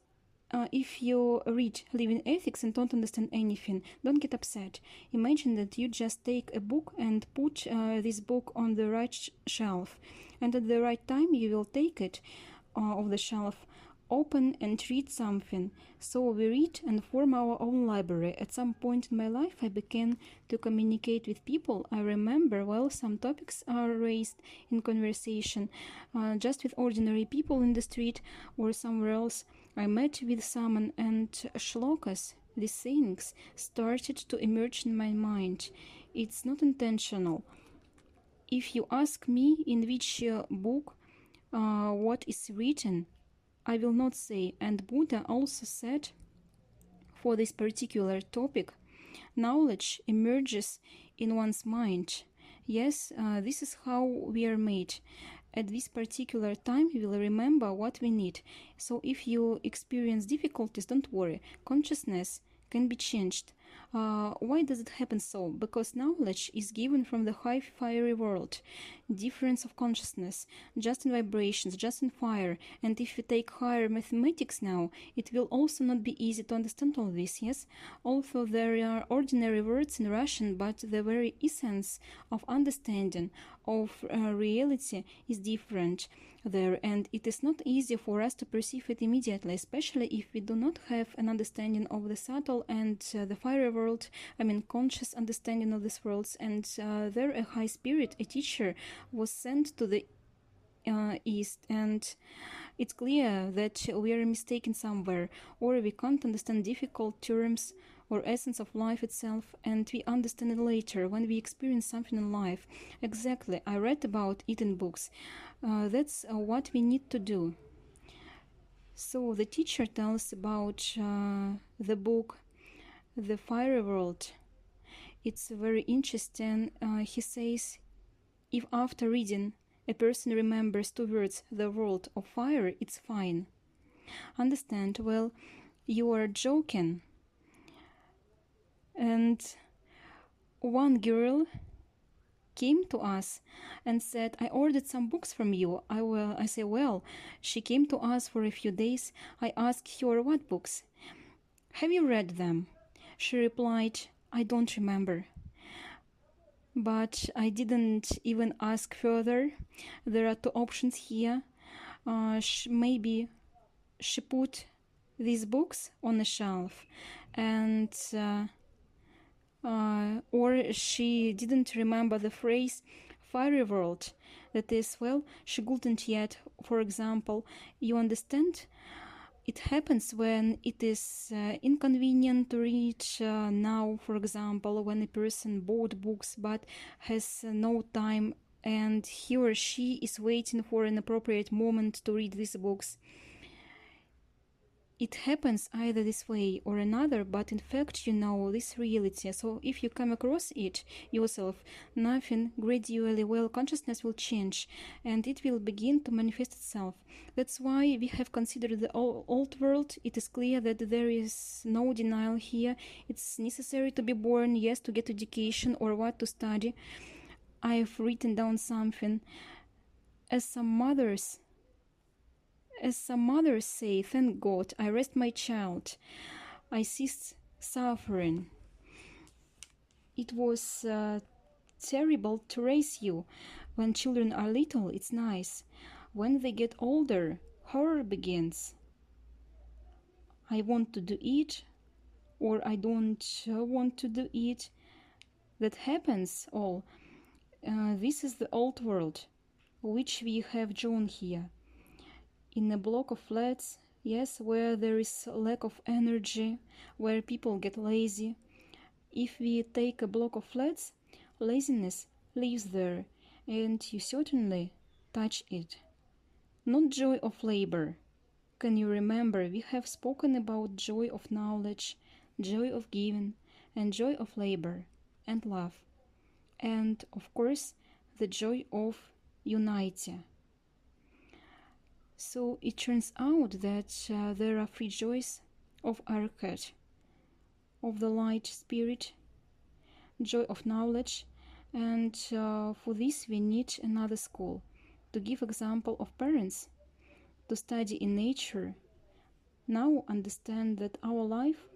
if you read Living Ethics and don't understand anything, don't get upset. Imagine that you just take a book and put this book on the right shelf, and at the right time you will take it off the shelf, open and read something. So we read and form our own library. At some point in my life I began to communicate with people. I remember, well, some topics are raised in conversation just with ordinary people in the street or somewhere else. I met with someone, and shlokas, these sayings, started to emerge in my mind. It's not intentional. If you ask me in which book what is written, I will not say. And Buddha also said, for this particular topic, knowledge emerges in one's mind. Yes, this is how we are made. At this particular time, we will remember what we need. So if you experience difficulties, don't worry. Consciousness can be changed. Why does it happen so? Because knowledge is given from the high fiery world. Difference of consciousness, just in vibrations, just in fire. And if you take higher mathematics now, it will also not be easy to understand all this, yes? Although there are ordinary words in Russian, but the very essence of understanding of reality is different there, and it is not easy for us to perceive it immediately, especially if we do not have an understanding of the subtle and the fiery world, conscious understanding of these worlds. And there a high spirit, a teacher, was sent to the east, and it's clear that we are mistaken somewhere, or we can't understand difficult terms or essence of life itself, and we understand it later when we experience something in life. Exactly, I read about it in books. That's what we need to do. So the teacher tells about the book The Fiery World. It's very interesting. He says, if after reading a person remembers two words, the world of fire, it's fine. Understand? Well, you are joking. And one girl came to us and said, I ordered some books from you. I say, well, she came to us for a few days. I asked her, what books? Have you read them? She replied, I don't remember. But I didn't even ask further. There are two options here. Maybe she put these books on a shelf and or she didn't remember the phrase fiery world. That is, well, she couldn't yet. For example, you understand? It happens when it is inconvenient to read now, for example, when a person bought books but has no time and he or she is waiting for an appropriate moment to read these books. It happens either this way or another, but in fact you know this reality. So if you come across it yourself, nothing gradually, well, consciousness will change and it will begin to manifest itself. That's why we have considered the old world. It is clear that there is no denial here. It's necessary to be born, yes, to get education or what to study. I've written down something. As some mothers say, thank God, I raised my child. I ceased suffering. It was terrible to raise you. When children are little, it's nice. When they get older, horror begins. I want to do it, or I don't want to do it. That happens all. This is the old world, which we have drawn here. In a block of flats, yes, where there is lack of energy, where people get lazy. If we take a block of flats, laziness lives there, and you certainly touch it. Not joy of labor. Can you remember we have spoken about joy of knowledge, joy of giving, and joy of labor, and love. And, of course, the joy of unity. So it turns out that there are three joys of Arhat: of the light spirit, joy of knowledge, and for this we need another school. To give example of parents, to study in nature, now understand that our life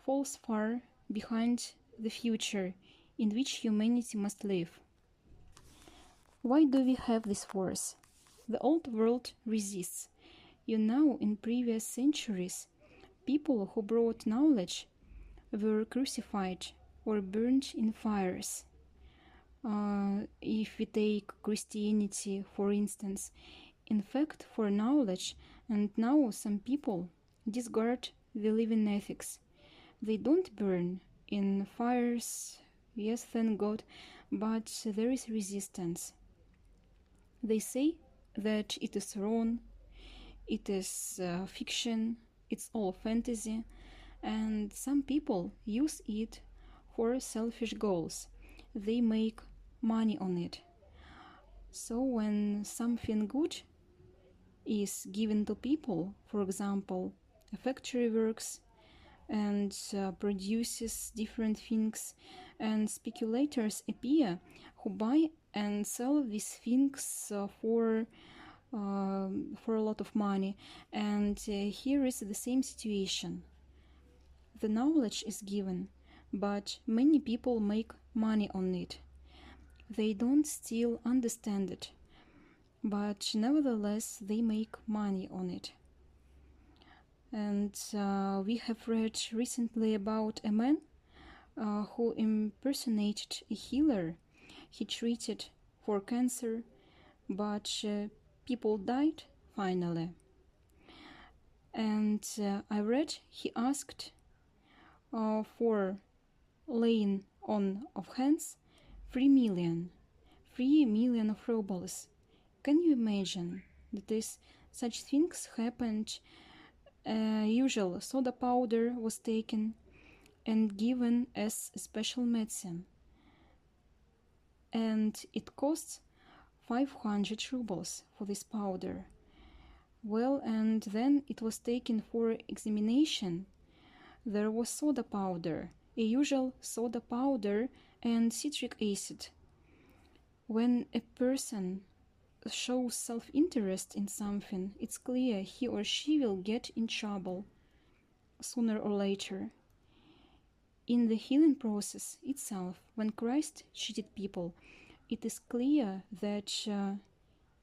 falls far behind the future in which humanity must live. Why do we have this force? The old world resists. You know, in previous centuries, people who brought knowledge were crucified or burned in fires. If we take Christianity, for instance, in fact, for knowledge, and now some people discard the living ethics. They don't burn in fires, yes, thank God, but there is resistance. They say that it is wrong, it is fiction, it's all fantasy, and some people use it for selfish goals. They make money on it. So when something good is given to people, for example, a factory works and produces different things, and speculators appear who buy and sell these things for a lot of money. And here is the same situation. The knowledge is given, but many people make money on it. They don't still understand it, but nevertheless they make money on it. And we have read recently about a man who impersonated a healer. He treated for cancer, but people died finally. And I read he asked for laying on of hands 3 million of rubles. Can you imagine? That is, such things happened. Usual soda powder was taken and given as a special medicine, and it costs 500 rubles for this powder. Well, and then it was taken for examination. There was soda powder, a usual soda powder and citric acid. When a person shows self-interest in something, it's clear he or she will get in trouble sooner or later. In the healing process itself, when Christ treated people, it is clear that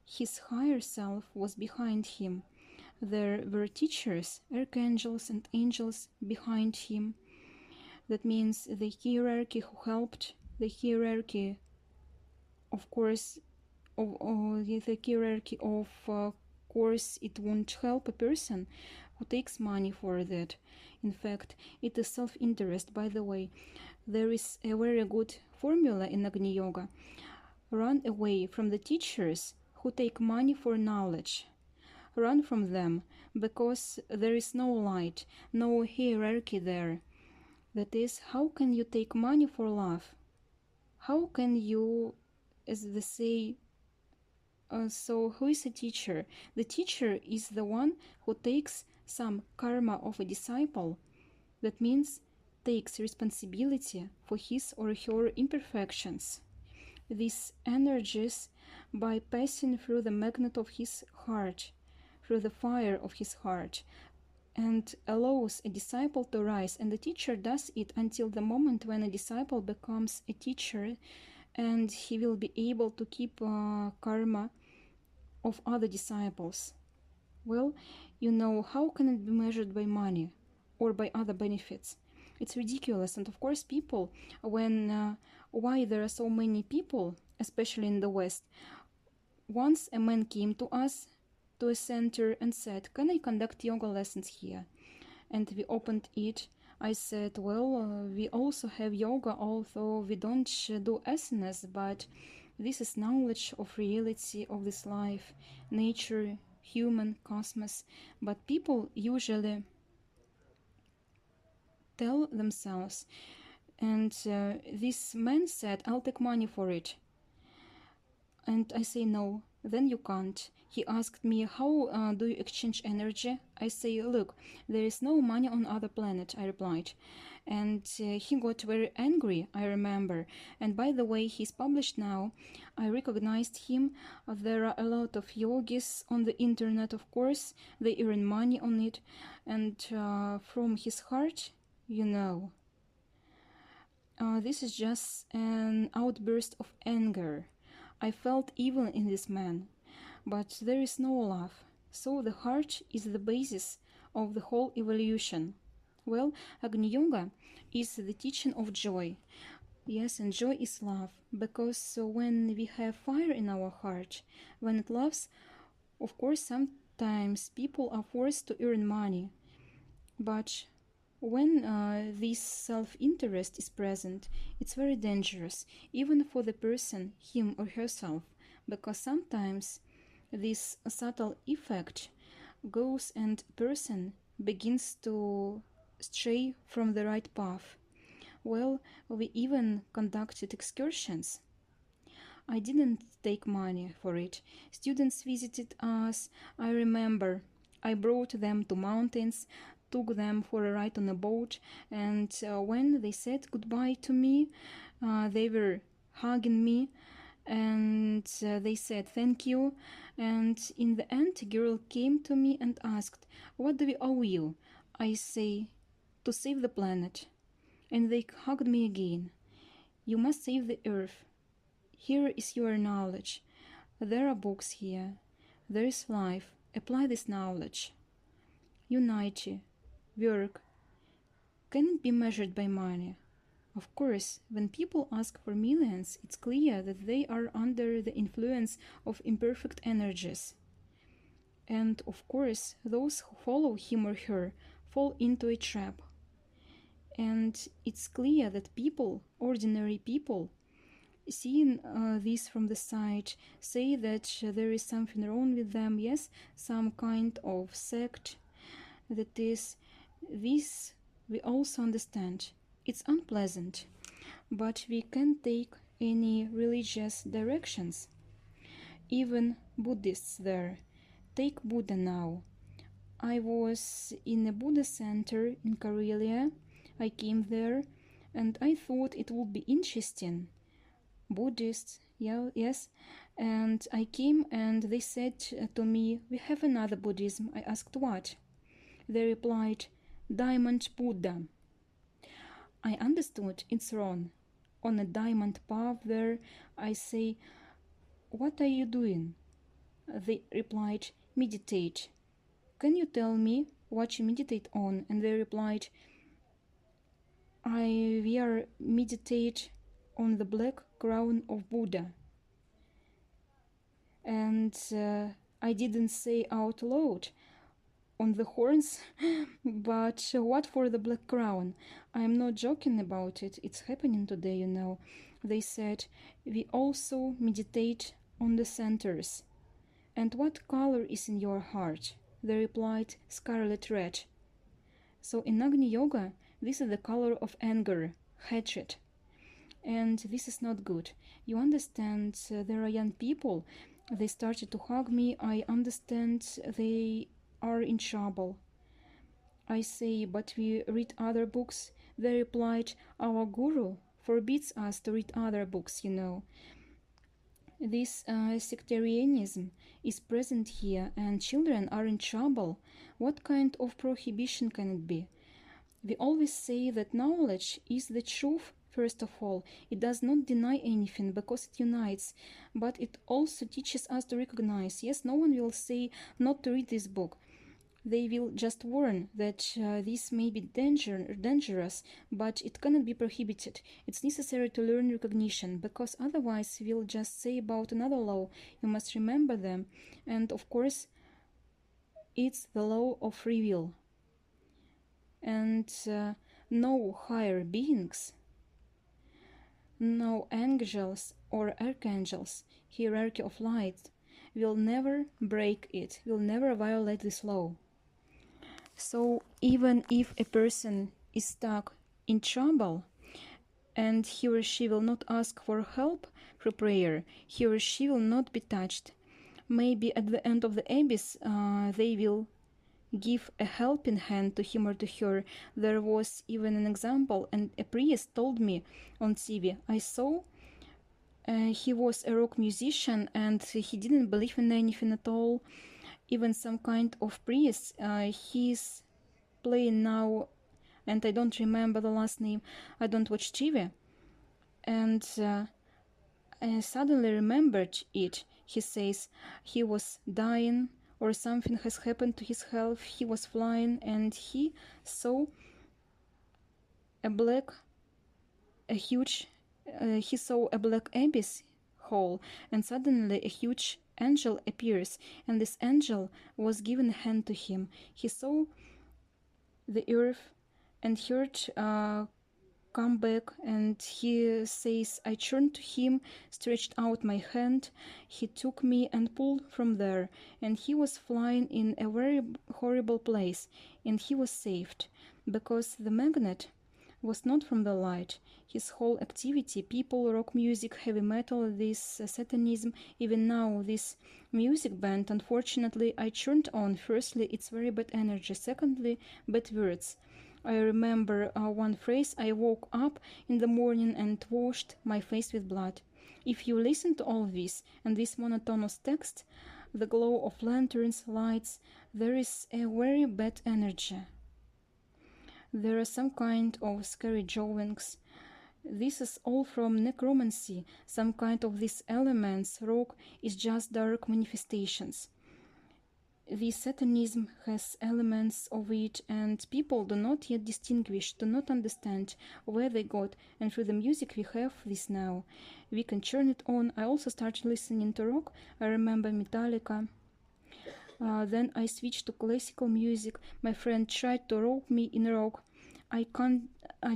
his higher self was behind him. There were teachers, archangels and angels behind him. That means the hierarchy who helped, the hierarchy, of course, it won't help a person who takes money for that. In fact, it is self-interest. By the way, there is a very good formula in Agni Yoga. Run away from the teachers who take money for knowledge. Run from them, because there is no light, no hierarchy there. That is, how can you take money for love? How can you, as they say, so who is a teacher? The teacher is the one who takes some karma of a disciple. That means takes responsibility for his or her imperfections. These energies, by passing through the magnet of his heart, through the fire of his heart, and allows a disciple to rise, and the teacher does it until the moment when a disciple becomes a teacher, and he will be able to keep karma of other disciples. Well, you know, how can it be measured by money or by other benefits? It's ridiculous. And of course, people, why there are so many people, especially in the West, once a man came to us, to a center, and said, "Can I conduct yoga lessons here?" And we opened it. I said, well, we also have yoga, although we don't do asanas, but this is knowledge of reality of this life, nature, human, cosmos. But people usually tell themselves, and this man said, "I'll take money for it." And I say, "No, then you can't." He asked me, "How do you exchange energy?" I say, "Look, there is no money on other planet," I replied. And he got very angry, I remember. And by the way, he's published now. I recognized him. There are a lot of yogis on the internet, of course. They earn money on it. And from his heart, you know, this is just an outburst of anger. I felt evil in this man, but there is no love. So the heart is the basis of the whole evolution. Well, Agni Yoga is the teaching of joy. Yes, and joy is love, because when we have fire in our heart, when it loves, of course, sometimes people are forced to earn money. But when this self-interest is present, it's very dangerous, even for the person, him or herself, because sometimes this subtle effect goes and person begins to stray from the right path. Well, we even conducted excursions. I didn't take money for it. Students visited us. I remember I brought them to mountains, took them for a ride on a boat, and when they said goodbye to me, they were hugging me, and they said thank you. And in the end, a girl came to me and asked, "What do we owe you?" I say, "To save the planet." And they hugged me again. "You must save the earth. Here is your knowledge. There are books here. There is life. Apply this knowledge. Unity, work. Can it be measured by money? Of course, when people ask for millions, it's clear that they are under the influence of imperfect energies. And of course, those who follow him or her fall into a trap. And it's clear that people, ordinary people, seeing this from the side, say that there is something wrong with them, yes, some kind of sect. That is, this we also understand. It's unpleasant, but we can't take any religious directions. Even Buddhists there. Take Buddha now. I was in a Buddha center in Karelia. I came there and I thought it would be interesting. Buddhists, Yeah, yes. And I came and they said to me, we have another Buddhism. I asked what? They replied, Diamond Buddha. I understood it's wrong. On a diamond path there, I say, what are you doing? They replied, meditate. Can you tell me what you meditate on? And they replied, we are meditate on the black crown of Buddha. And I didn't say out loud on the horns, but what for the black crown? I'm not joking about it. It's happening today, you know. They said, we also meditate on the centers. And what color is in your heart? They replied, scarlet red. So in Agni Yoga, this is the color of anger, hatred. And this is not good. You understand, there are young people, they started to hug me. I understand they are in trouble. I say, but we read other books. They replied, our guru forbids us to read other books, you know. This sectarianism is present here and children are in trouble. What kind of prohibition can it be? We always say that knowledge is the truth. First of all, it does not deny anything because it unites, but it also teaches us to recognize. Yes, no one will say not to read this book. They will just warn that this may be dangerous, but it cannot be prohibited. It's necessary to learn recognition, because otherwise we'll just say about another law. You must remember them. And of course, it's the law of free will. And no higher beings, no angels or archangels, hierarchy of light, will never break it, will never violate this law. So even if a person is stuck in trouble and he or she will not ask for help through prayer, he or she will not be touched. Maybe at the end of the abyss they will give a helping hand to him or to her. There was even an example, and a priest told me on TV. I saw he was a rock musician and he didn't believe in anything at all. Even some kind of priest, he's playing now, and I don't remember the last name. I don't watch TV. And I suddenly remembered it. He says he was dying, or something has happened to his health. He was flying and he saw he saw a black abyss hole, and suddenly a huge angel appears, and this angel was given a hand to him. He saw the earth and heard come back, and he says, I turned to him, stretched out my hand, he took me and pulled from there, and he was flying in a very horrible place, and he was saved, because the magnet was not from the light. His whole activity, people, rock music, heavy metal, this Satanism, even now this music band, unfortunately, I turned on. Firstly, it's very bad energy. Secondly, bad words. I remember one phrase, I woke up in the morning and washed my face with blood. If you listen to all this and this monotonous text, the glow of lanterns, lights, there is a very bad energy. There are some kind of scary drawings. This is all from necromancy. Some kind of these elements, rock, is just dark manifestations. The Satanism has elements of it, and people do not yet distinguish, do not understand where they got, and through the music we have this now. We can turn it on. I also started listening to rock. I remember Metallica. Then I switched to classical music. My friend tried to rope me in rock. I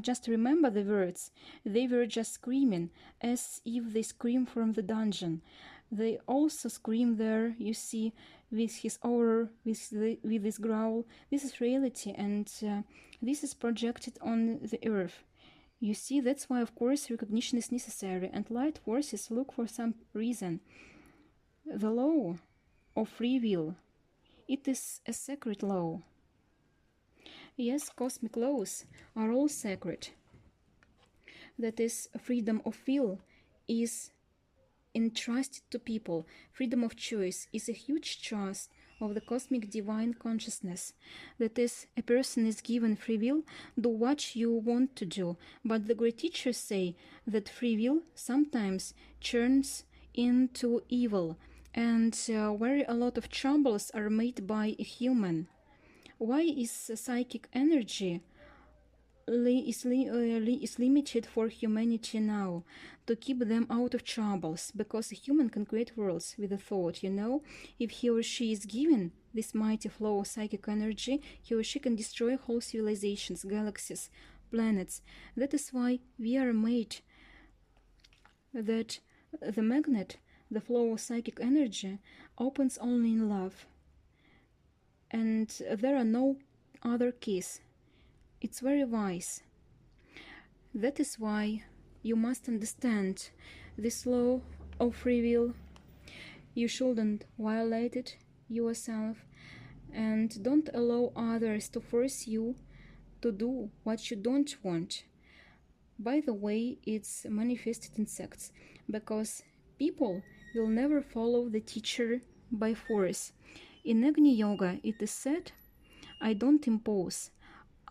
just remember the words. They were just screaming, as if they scream from the dungeon. They also scream there, you see, with his aura, with this growl. This is reality, and this is projected on the earth. You see, that's why, of course, recognition is necessary, and light forces look for some reason. The law of free will, it is a sacred law. Yes, cosmic laws are all sacred. That is, freedom of will is entrusted to people. Freedom of choice is a huge trust of the cosmic divine consciousness. That is, a person is given free will, do what you want to do. But the great teachers say that free will sometimes turns into evil, and very a lot of troubles are made by a human. Why is psychic energy is limited for humanity now, to keep them out of troubles, because a human can create worlds with a thought, you know. If he or she is given this mighty flow of psychic energy, he or she can destroy whole civilizations, galaxies, planets. That is why we are made, that the magnet, the flow of psychic energy, opens only in love, and there are no other keys. It's very wise. That is why you must understand this law of free will. You shouldn't violate it yourself, and don't allow others to force you to do what you don't want. By the way, it's manifested in sects, because people will never follow the teacher by force. In Agni Yoga, it is said, I don't impose.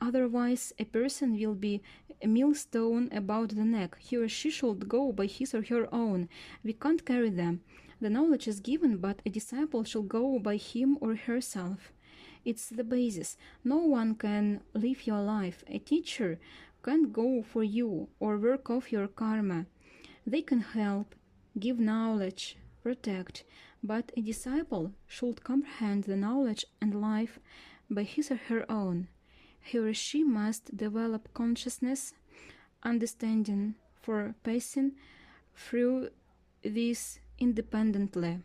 Otherwise, a person will be a millstone about the neck. He or she should go by his or her own. We can't carry them. The knowledge is given, but a disciple shall go by him or herself. It's the basis. No one can live your life. A teacher can't go for you or work off your karma. They can help, give knowledge, protect, but a disciple should comprehend the knowledge and life by his or her own. He or she must develop consciousness, understanding for passing through this independently.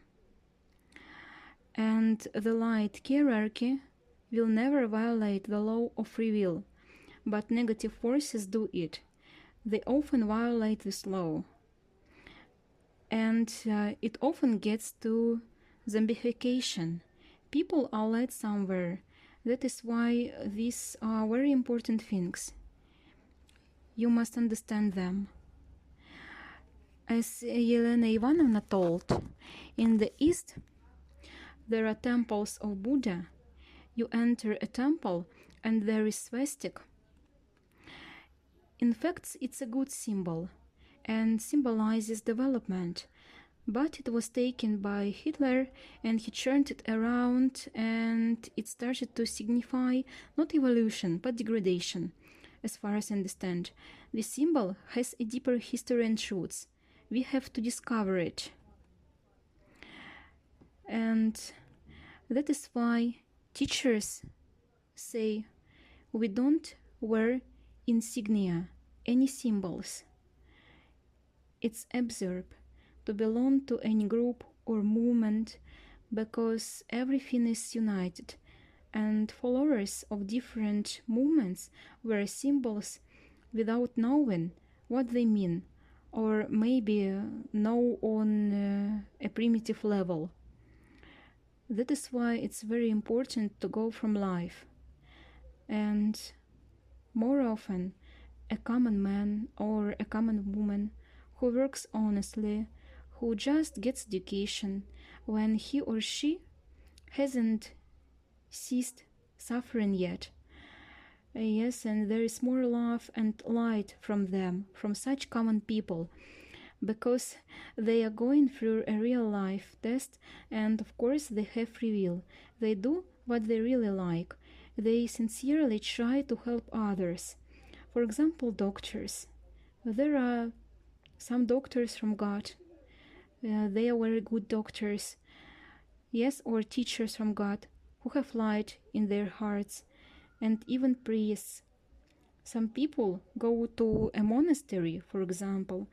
And the light hierarchy will never violate the law of free will, but negative forces do it. They often violate this law, and it often gets to zombification. People are led somewhere. That is why these are very important things. You must understand them. As Yelena Ivanovna told, in the East there are temples of Buddha. You enter a temple and there is swastika. In fact, it's a good symbol and symbolizes development. But it was taken by Hitler and he turned it around and it started to signify not evolution but degradation. As far as I understand, the symbol has a deeper history and roots. We have to discover it. And that is why teachers say we don't wear insignia, any symbols. It's absurd to belong to any group or movement, because everything is united, and followers of different movements wear symbols without knowing what they mean, or maybe know on a primitive level. That is why it's very important to go from life. And more often, a common man or a common woman who works honestly, who just gets education when he or she hasn't ceased suffering yet. Yes, and there is more love and light from them, from such common people, because they are going through a real life test, and of course they have free will. They do what they really like. They sincerely try to help others. For example, doctors. There are some doctors from God. They are very good doctors. Yes, or teachers from God who have light in their hearts, and even priests. Some people go to a monastery, for example,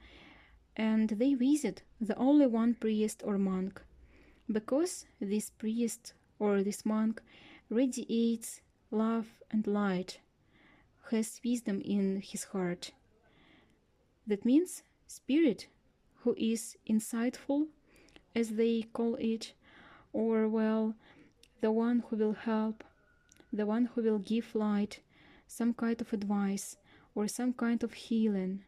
and they visit the only one priest or monk, because this priest or this monk radiates love and light, has wisdom in his heart. That means spirit who is insightful, as they call it, or well, the one who will help, the one who will give light, some kind of advice, or some kind of healing.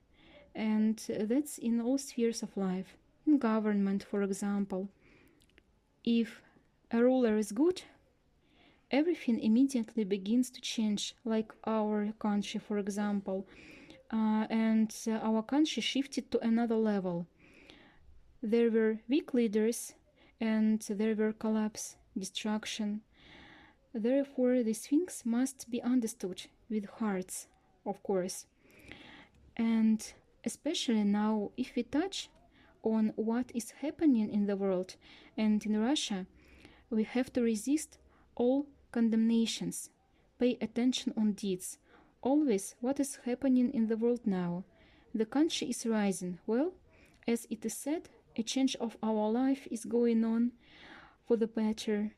And that's in all spheres of life. In government, for example, if a ruler is good, everything immediately begins to change, like our country, for example, and our country shifted to another level. There were weak leaders, and there were collapse, destruction. Therefore, these things must be understood with hearts, of course. And especially now, if we touch on what is happening in the world and in Russia, we have to resist all condemnations, pay attention on deeds. Always what is happening in the world now. The country is rising. Well, as it is said, a change of our life is going on for the better,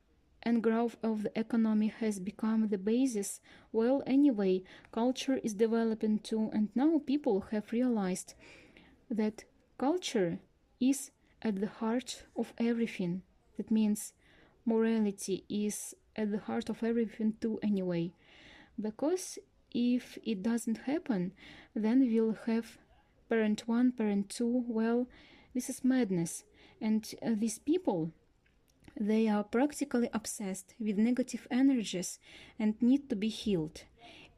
and growth of the economy has become the basis. Well, anyway, culture is developing too, and now people have realized that culture is at the heart of everything. That means morality is at the heart of everything too, anyway. Because if it doesn't happen, then we'll have parent 1, parent 2. Well, this is madness. And these people, they are practically obsessed with negative energies and need to be healed.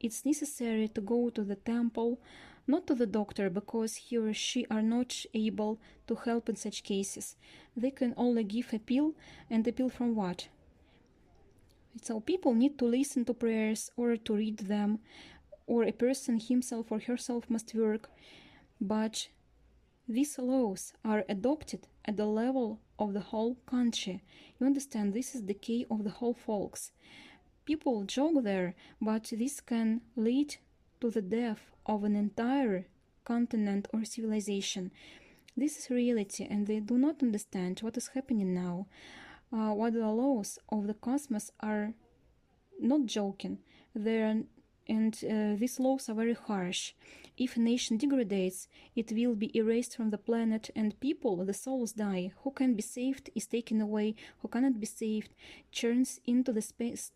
It's necessary to go to the temple, not to the doctor, because he or she are not able to help in such cases. They can only give a pill, and a pill from what? So people need to listen to prayers or to read them, or a person himself or herself must work. But these laws are adopted at the level of the whole country. You understand, this is the key of the whole folks. People joke there, but this can lead to the death of an entire continent or civilization. This is reality, and they do not understand what is happening now. What the laws of the cosmos are not joking. These laws are very harsh. If a nation degrades, it will be erased from the planet, and people, the souls, die. Who can be saved is taken away. Who cannot be saved turns into the space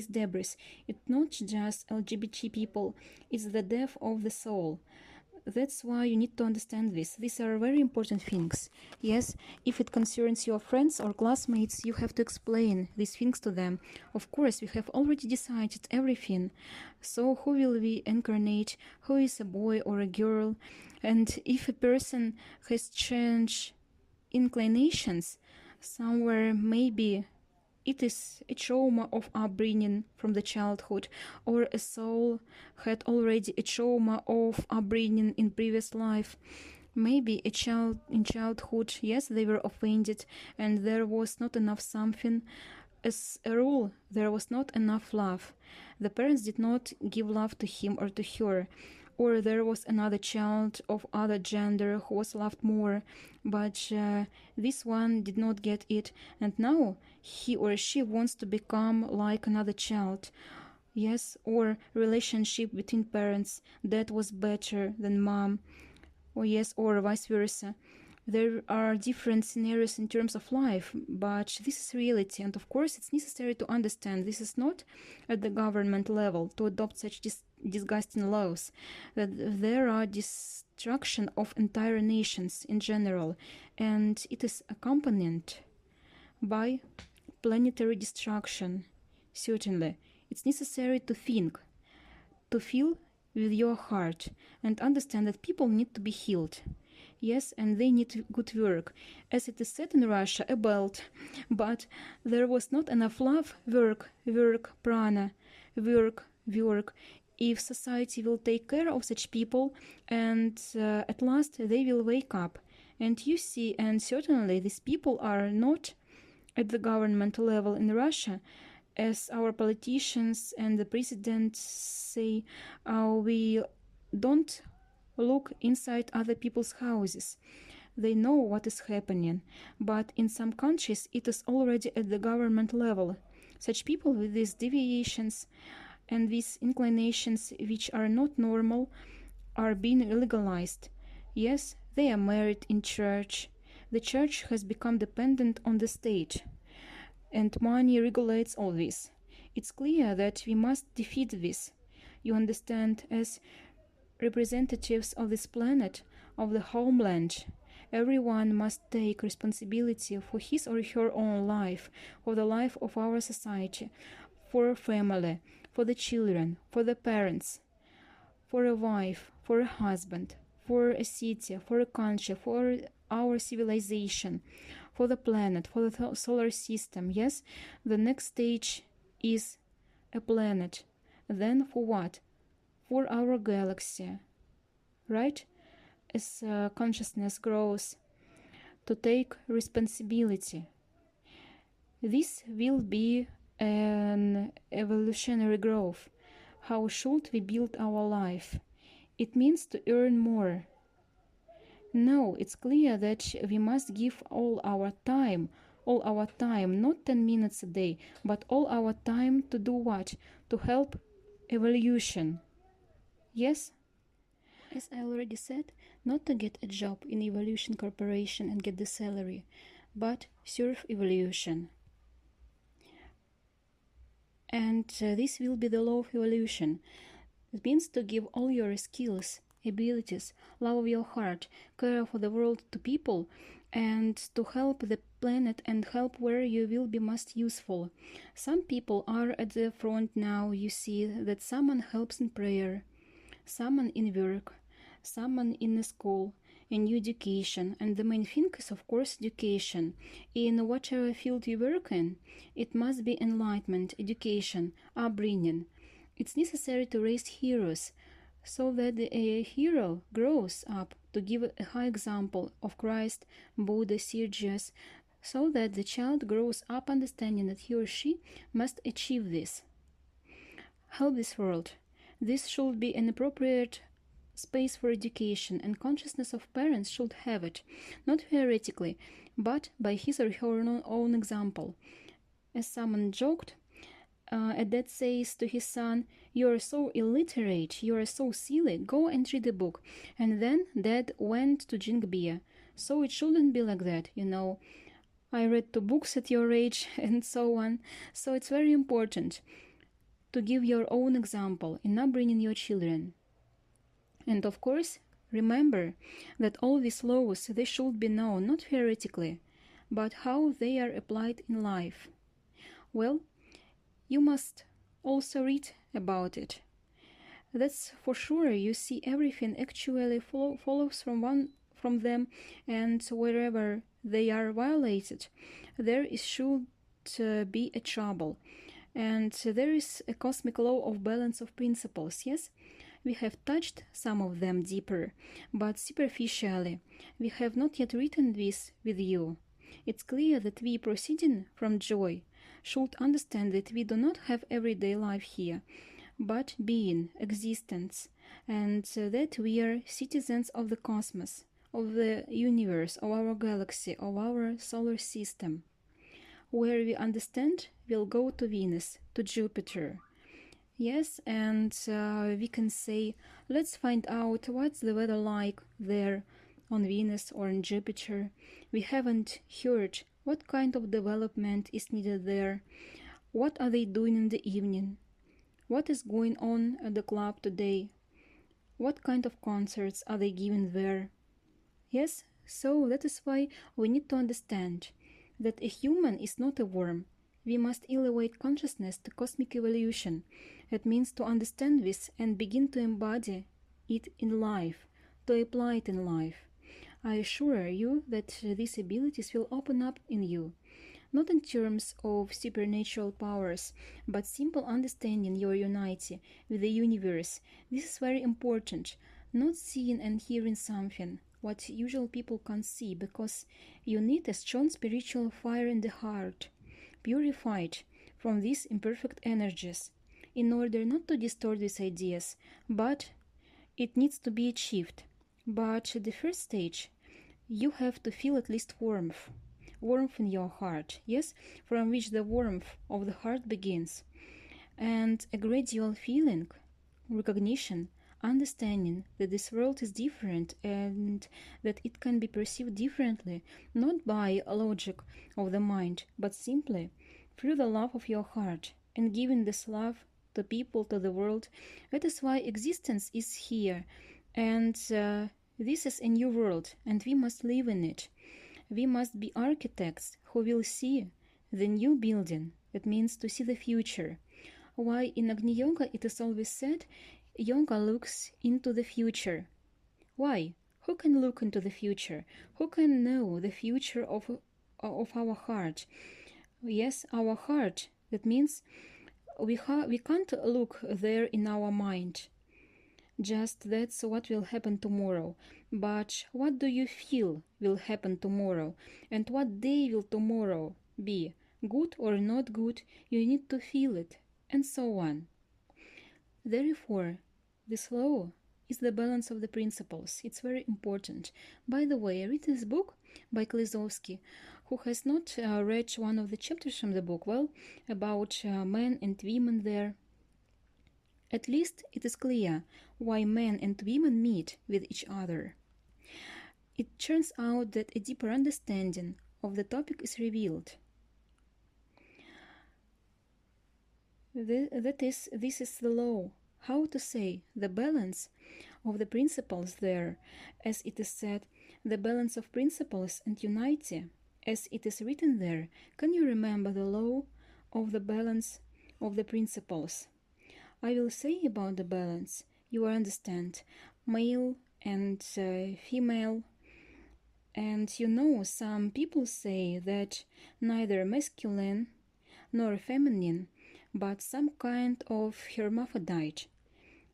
debris. It's not just LGBT people, it's the death of the soul. That's why you need to understand this. These are very important things. Yes, if it concerns your friends or classmates, you have to explain these things to them. Of course, we have already decided everything. So who will we incarnate? Who is a boy or a girl? And if a person has changed inclinations somewhere, maybe it is a trauma of upbringing from the childhood, or a soul had already a trauma of upbringing in previous life. Maybe a child in childhood, yes, they were offended, and there was not enough something. As a rule, there was not enough love. The parents did not give love to him or to her. Or there was another child of other gender who was loved more, but this one did not get it, and now he or she wants to become like another child. Yes, or relationship between parents, dad was better than mom, or yes, or vice versa. There are different scenarios in terms of life, but this is reality, and of course it's necessary to understand this is not at the government level to adopt such disgusting laws, that there are destruction of entire nations in general, and it is accompanied by planetary destruction. Certainly, it's necessary to think, to feel with your heart, and understand that people need to be healed. Yes, and they need good work. As it is said in Russia, a belt. But there was not enough love, work, prana, work. If society will take care of such people, and at last they will wake up. And you see, and certainly these people are not at the government level in Russia. As our politicians and the president say, we don't look inside other people's houses. They know what is happening, but in some countries it is already at the government level. Such people with these deviations and these inclinations which are not normal are being legalized. Yes, they are married in church. The church has become dependent on the state, and money regulates all this. It's clear that we must defeat this. You understand, as representatives of this planet, of the homeland, Everyone must take responsibility for his or her own life, for the life of our society, for a family, for the children, for the parents, for a wife, for a husband, for a city, for a country, for our civilization, for the planet, for the solar system. Yes, the next stage is a planet. Then for what? For our galaxy, right? As consciousness grows, to take responsibility. This will be an evolutionary growth. How should we build our life? It means to earn more. No, it's clear that we must give all our time, not 10 minutes a day, but all our time to do what? To help evolution. Yes? As I already said, not to get a job in Evolution Corporation and get the salary, but serve evolution. And this will be the law of evolution. It means to give all your skills, abilities, love of your heart, care for the world to people, and to help the planet and help where you will be most useful. Some people are at the front now. You see that someone helps in prayer, someone in work, someone in a school, in new education, and the main thing is of course education. In whatever field you work in, it must be enlightenment, education, upbringing. It's necessary to raise heroes, so that a hero grows up to give a high example of Christ, Buddha, Sages, so that the child grows up understanding that he or she must achieve this. Help this world. This should be an appropriate space for education, and consciousness of parents should have it, not theoretically, but by his or her own example. As someone joked, a dad says to his son, "You are so illiterate, you are so silly, go and read a book." And then dad went to drink beer. So it shouldn't be like that, you know. I read 2 books at your age and so on. So it's very important to give your own example in upbringing your children. And of course, remember that all these laws, they should be known not theoretically, but how they are applied in life. Well, you must also read about it. That's for sure. You see everything actually follows from them, and wherever they are violated, there should be a trouble. And there is a cosmic law of balance of principles, yes? We have touched some of them deeper, but superficially. We have not yet written this with you. It's clear that we, proceeding from joy, should understand that we do not have everyday life here, but being, existence, and that we are citizens of the cosmos, of the universe, of our galaxy, of our solar system. Where we understand, we'll go to Venus, to Jupiter. Yes, and we can say, let's find out what's the weather like there on Venus or on Jupiter. We haven't heard what kind of development is needed there. What are they doing in the evening? What is going on at the club today? What kind of concerts are they giving there? Yes, so that is why we need to understand that a human is not a worm. We must elevate consciousness to cosmic evolution. It means to understand this and begin to embody it in life, to apply it in life. I assure you that these abilities will open up in you, not in terms of supernatural powers, but simple understanding your unity with the universe. This is very important, not seeing and hearing something, what usual people can't see, because you need a strong spiritual fire in the heart, purified from these imperfect energies, in order not to distort these ideas, but it needs to be achieved. But at the first stage, you have to feel at least warmth in your heart, yes, from which the warmth of the heart begins, and a gradual feeling, recognition, understanding that this world is different and that it can be perceived differently, not by logic of the mind, but simply through the love of your heart, and giving this love to people, to the world. That is why existence is here, and This is a new world, and we must live in it. We must be architects who will see the new building. That means to see the future. Why in Agni Yoga it is always said, yoga looks into the future. Why? Who can look into the future? Who can know the future of our heart? Yes, our heart. That means we can't look there in our mind. Just that's what will happen tomorrow. But what do you feel will happen tomorrow? And what day will tomorrow be? Good or not good? You need to feel it. And so on. Therefore, this law is the balance of the principles. It's very important. By the way, I read this book by Klezowski. Who has not read one of the chapters from the book? Well, about men and women there. At least it is clear why men and women meet with each other. It turns out that a deeper understanding of the topic is revealed. This is the law. How to say the balance of the principles there, as it is said, the balance of principles and unity, as it is written there. Can you remember the law of the balance of the principles? I will say about the balance. You will understand, male and female. And you know, some people say that neither masculine nor feminine, but some kind of hermaphrodite.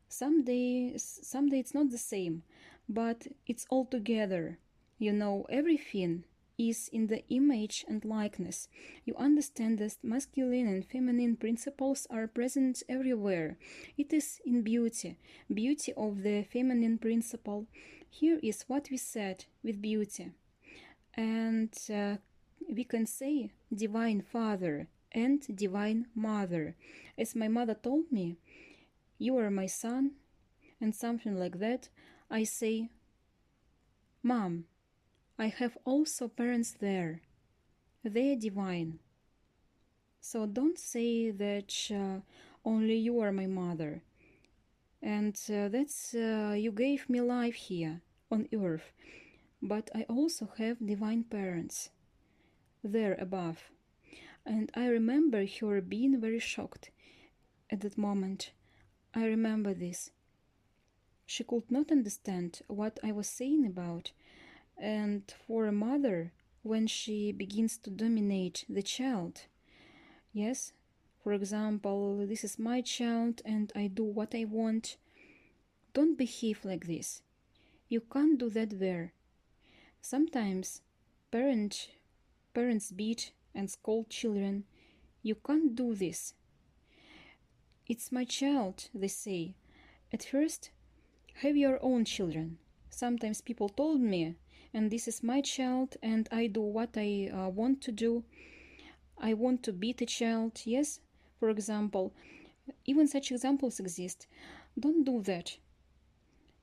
Someday it's not the same, but it's all together. You know, everything is in the image and likeness. You understand that masculine and feminine principles are present everywhere. It is in beauty of the feminine principle. Here is what we said with beauty. And we can say Divine Father and Divine Mother. As my mother told me, you are my son, and something like that, I say, Mom, I have also parents there. They are divine. So don't say that only you are my mother. And that's you gave me life here on earth. But I also have divine parents there above. And I remember her being very shocked at that moment. I remember this. She could not understand what I was saying about. And for a mother, when she begins to dominate the child, yes, for example, this is my child and I do what I want, don't behave like this. You can't do that there. Sometimes parents beat and scold children. You can't do this. It's my child, they say. At first, have your own children. Sometimes people told me, and this is my child, and I do what I want to do. I want to beat a child. Yes, for example, even such examples exist. Don't do that.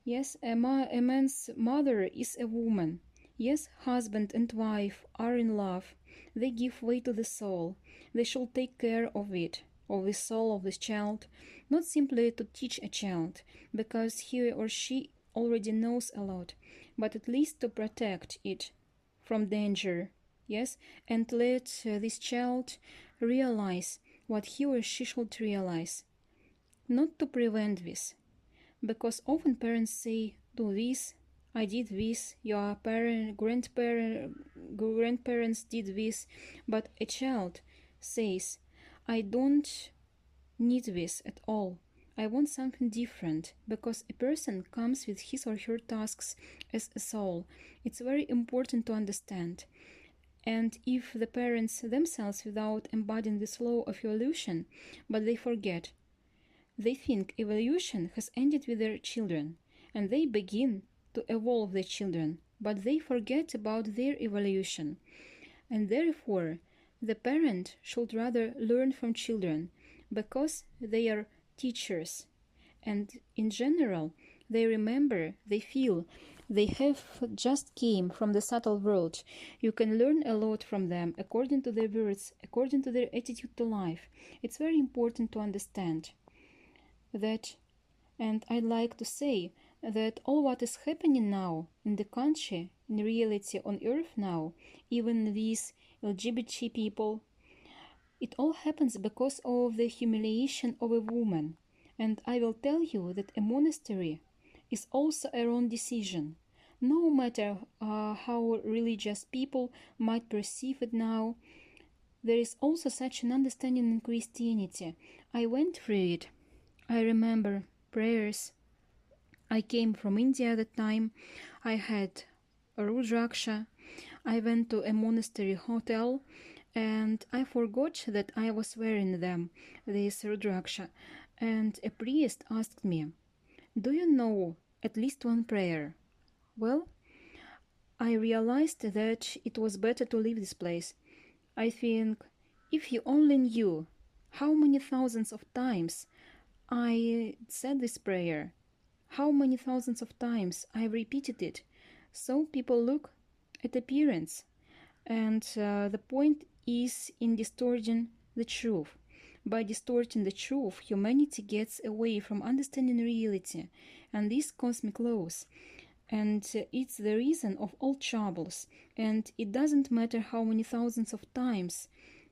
Yes, a man's mother is a woman. Yes, husband and wife are in love. They give way to the soul. They should take care of it, of the soul of this child, not simply to teach a child, because he or she already knows a lot, but at least to protect it from danger, yes, and let this child realize what he or she should realize, not to prevent this, because often parents say, do this, I did this, your grandparents did this, but a child says, I don't need this at all. I want something different, because a person comes with his or her tasks as a soul. It's very important to understand. And if the parents themselves, without embodying this law of evolution, but they forget, they think evolution has ended with their children, and they begin to evolve their children, but they forget about their evolution. And therefore, the parent should rather learn from children, because they are teachers, and in general, they remember, they feel, they have just came from the subtle world. You can learn a lot from them according to their words, according to their attitude to life. It's very important to understand that, and I'd like to say that all what is happening now in the country, in reality on earth now, even these LGBT people, it all happens because of the humiliation of a woman. And I will tell you that a monastery is also a wrong decision. No matter how religious people might perceive it now, there is also such an understanding in Christianity. I went through it. I remember prayers. I came from India at the time. I had a Rudraksha. I went to a monastery hotel and I forgot that I was wearing them, this Rudraksha. And a priest asked me, "Do you know at least one prayer?" Well, I realized that it was better to leave this place. I think if you only knew how many thousands of times I said this prayer, how many thousands of times I repeated it. So people look at appearance, and the point is in distorting the truth. By distorting the truth, humanity gets away from understanding reality and these cosmic laws. And it's the reason of all troubles. And it doesn't matter how many thousands of times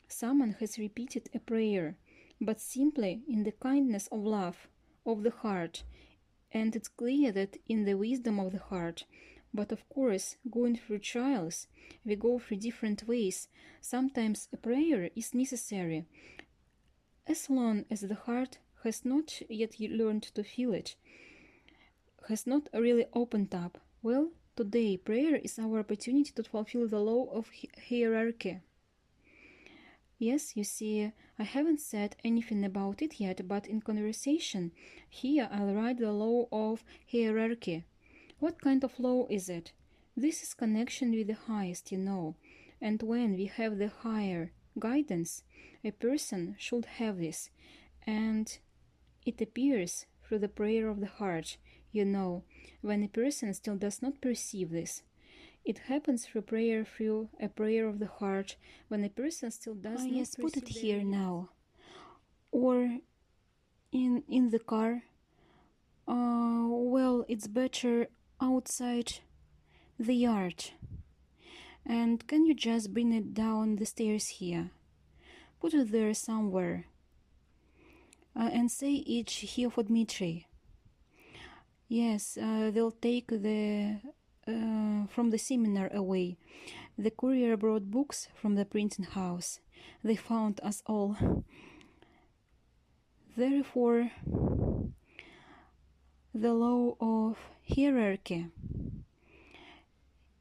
someone has repeated a prayer, but simply in the kindness of love, of the heart. And it's clear that in the wisdom of the heart. But of course, going through trials, we go through different ways. Sometimes a prayer is necessary, as long as the heart has not yet learned to feel it, has not really opened up. Well, today prayer is our opportunity to fulfill the law of hierarchy. Yes, you see, I haven't said anything about it yet, but in conversation, here I'll write the law of hierarchy. What kind of law is it? This is connection with the highest, you know. And when we have the higher guidance, a person should have this. And it appears through the prayer of the heart, you know, when a person still does not perceive this. It happens through a prayer of the heart, when a person still does not perceive. Put it here now. Or in the car. Well, it's better outside the yard. And can you just bring it down the stairs here? Put it there somewhere. And say it here for Dmitry. Yes, they'll take the from the seminar away. The courier brought books from the printing house. They found us all. Therefore, the law of hierarchy.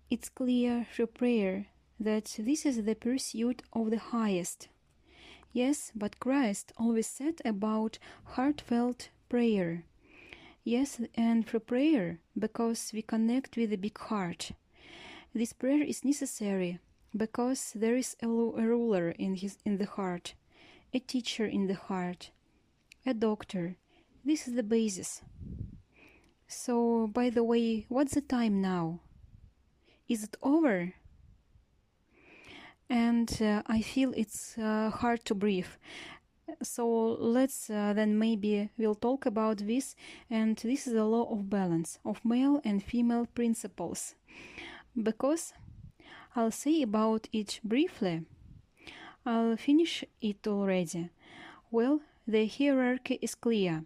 It's clear through prayer that this is the pursuit of the highest. Yes, but Christ always said about heartfelt prayer. Yes, and through prayer, because we connect with the big heart. This prayer is necessary because there is a ruler in the heart, a teacher in the heart, a doctor. This is the basis. So, by the way, what's the time now? Is it over? And I feel it's hard to breathe. So let's then maybe we'll talk about this. And this is the law of balance of male and female principles. Because I'll say about it briefly. I'll finish it already. Well, the hierarchy is clear.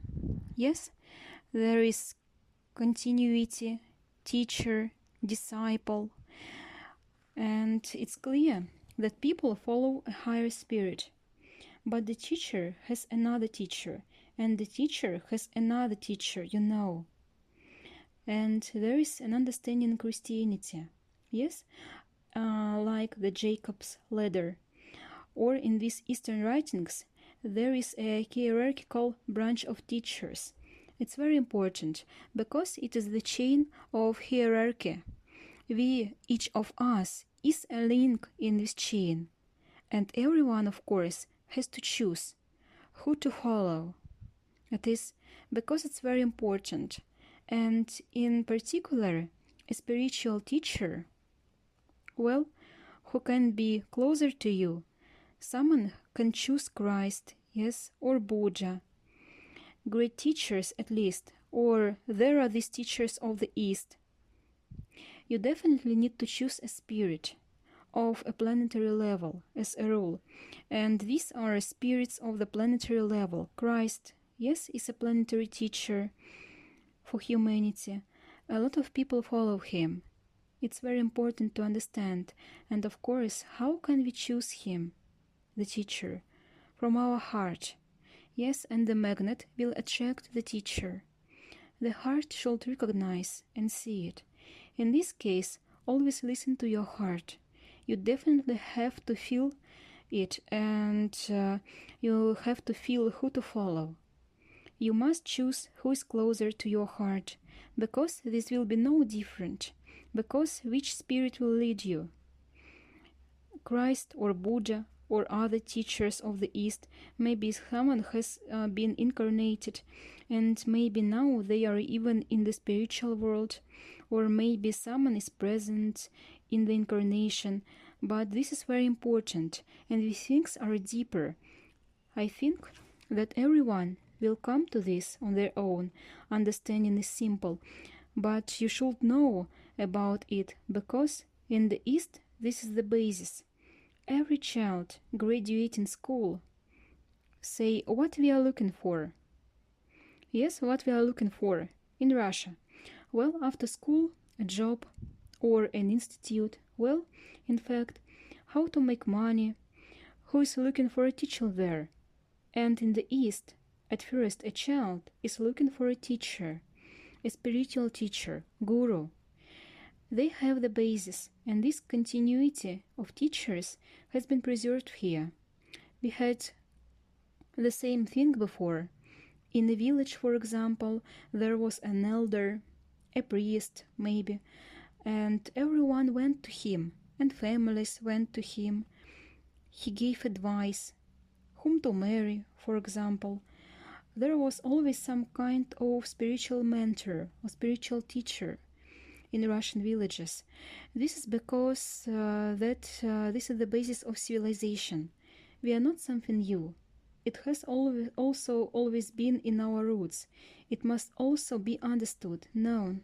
Yes, there is continuity, teacher, disciple, and it's clear that people follow a higher spirit. But the teacher has another teacher, and the teacher has another teacher, you know. And there is an understanding in Christianity, yes, like the Jacob's ladder, or in these Eastern writings, there is a hierarchical branch of teachers. It's very important because it is the chain of hierarchy. We, each of us, is a link in this chain, and everyone, of course, has to choose who to follow. It is because it's very important, and in particular, a spiritual teacher, well, who can be closer to you. Someone can choose Christ, yes, or Buddha. Great teachers, at least, or there are these teachers of the East. You definitely need to choose a spirit of a planetary level as a rule, and these are spirits of the planetary level. Christ, yes, is a planetary teacher for humanity. A lot of people follow him. It's very important to understand. And of course, how can we choose him, the teacher? From our heart. Yes, and the magnet will attract the teacher. The heart should recognize and see it. In this case, always listen to your heart. You definitely have to feel it, and you have to feel who to follow. You must choose who is closer to your heart, because this will be no different, because which spirit will lead you? Christ or Buddha or other teachers of the East, maybe someone has been incarnated, and maybe now they are even in the spiritual world, or maybe someone is present in the incarnation, but this is very important, and these things are deeper. I think that everyone will come to this on their own. Understanding is simple, but you should know about it, because in the East this is the basis. Every child graduating school say what we are looking for. Yes, what we are looking for in Russia. Well, after school, a job or an institute. Well, in fact, how to make money, who is looking for a teacher there. And in the East, at first a child is looking for a teacher, a spiritual teacher, guru. They have the basis, and this continuity of teachers has been preserved here. We had the same thing before. In the village, for example, there was an elder, a priest maybe, and everyone went to him, and families went to him. He gave advice, whom to marry, for example. There was always some kind of spiritual mentor or spiritual teacher in Russian villages. This is because this is the basis of civilization. We are not something new. It has always been in our roots. It must also be understood, known.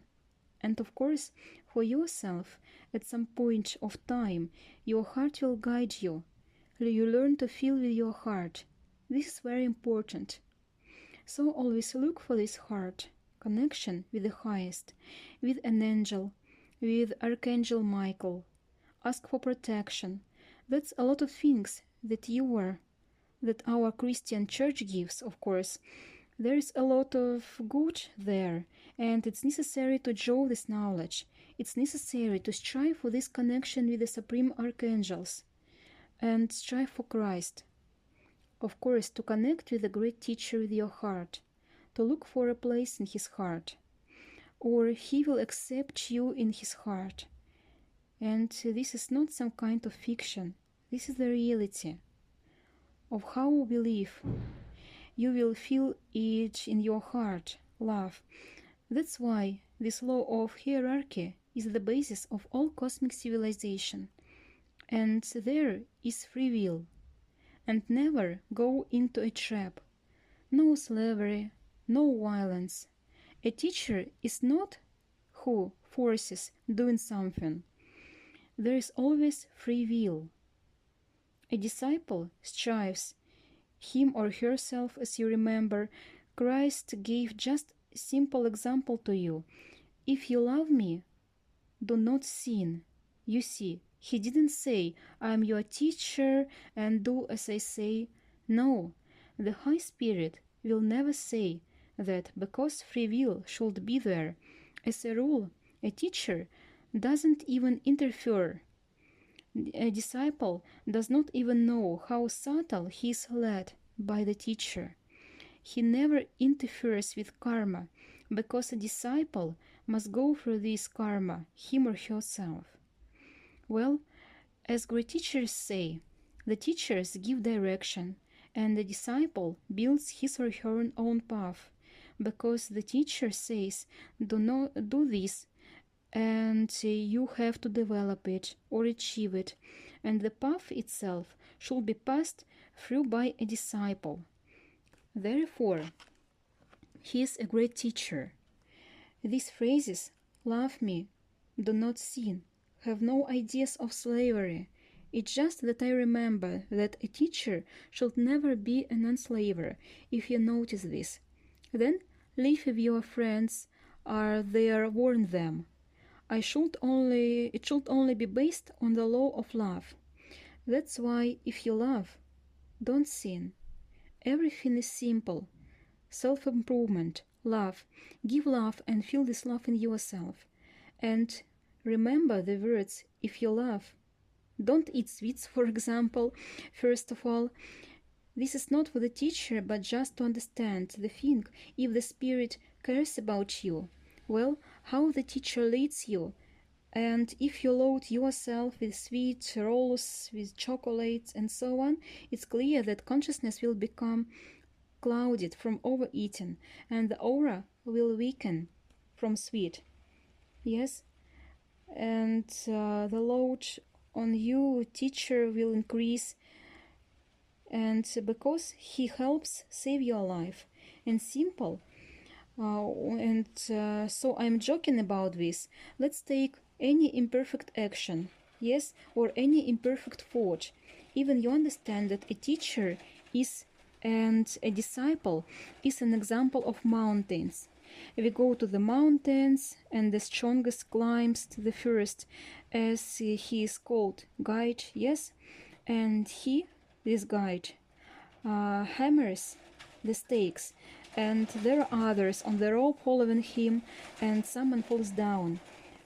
And of course, for yourself, at some point of time, your heart will guide you. You learn to feel with your heart. This is very important. So always look for this heart connection with the highest, with an angel, with Archangel Michael. Ask for protection. That's a lot of things that our Christian church gives, of course. There is a lot of good there, and it's necessary to draw this knowledge. It's necessary to strive for this connection with the supreme archangels and strive for Christ. Of course, to connect with the great teacher with your heart, to look for a place in his heart, or he will accept you in his heart. And this is not some kind of fiction. This is the reality of how we live. You will feel it in your heart, love. That's why this law of hierarchy is the basis of all cosmic civilization. And there is free will. And never go into a trap. No slavery, no violence. A teacher is not who forces doing something. There is always free will. A disciple strives, him or herself, as you remember. Christ gave just a simple example to you. If you love me, do not sin. You see, he didn't say, I am your teacher and do as I say. No, the High Spirit will never say that, because free will should be there. As a rule, a teacher doesn't even interfere. A disciple does not even know how subtle he is led by the teacher. He never interferes with karma, because a disciple must go through this karma, him or herself. Well, as great teachers say, the teachers give direction, and the disciple builds his or her own path, because the teacher says, do not do this, and you have to develop it or achieve it, and the path itself should be passed through by a disciple. Therefore, He is a great teacher. These phrases, love me, do not sin, have no ideas of slavery. It's just that I remember that a teacher should never be an enslaver, if you notice this. Then live with your friends, are there, warn them. It should only be based on the law of love. That's why if you love, don't sin. Everything is simple. Self-improvement, love. Give love and feel this love in yourself. And remember the words, if you love. Don't eat sweets, for example. First of all, this is not for the teacher, but just to understand the thing. If the spirit cares about you, well, how the teacher leads you. And if you load yourself with sweet rolls, with chocolates, and so on, it's clear that consciousness will become clouded from overeating, and the aura will weaken from sweet. Yes, and the load on you, teacher, will increase, and because he helps save your life. And simple. So I'm joking about this. Let's take any imperfect action, yes, or any imperfect thought. Even you understand that a teacher is and a disciple is an example of mountains. We go to the mountains, and the strongest climbs to the first, as he is called guide, yes, and this guide, hammers the stakes, and there are others on the rope following him, and someone falls down.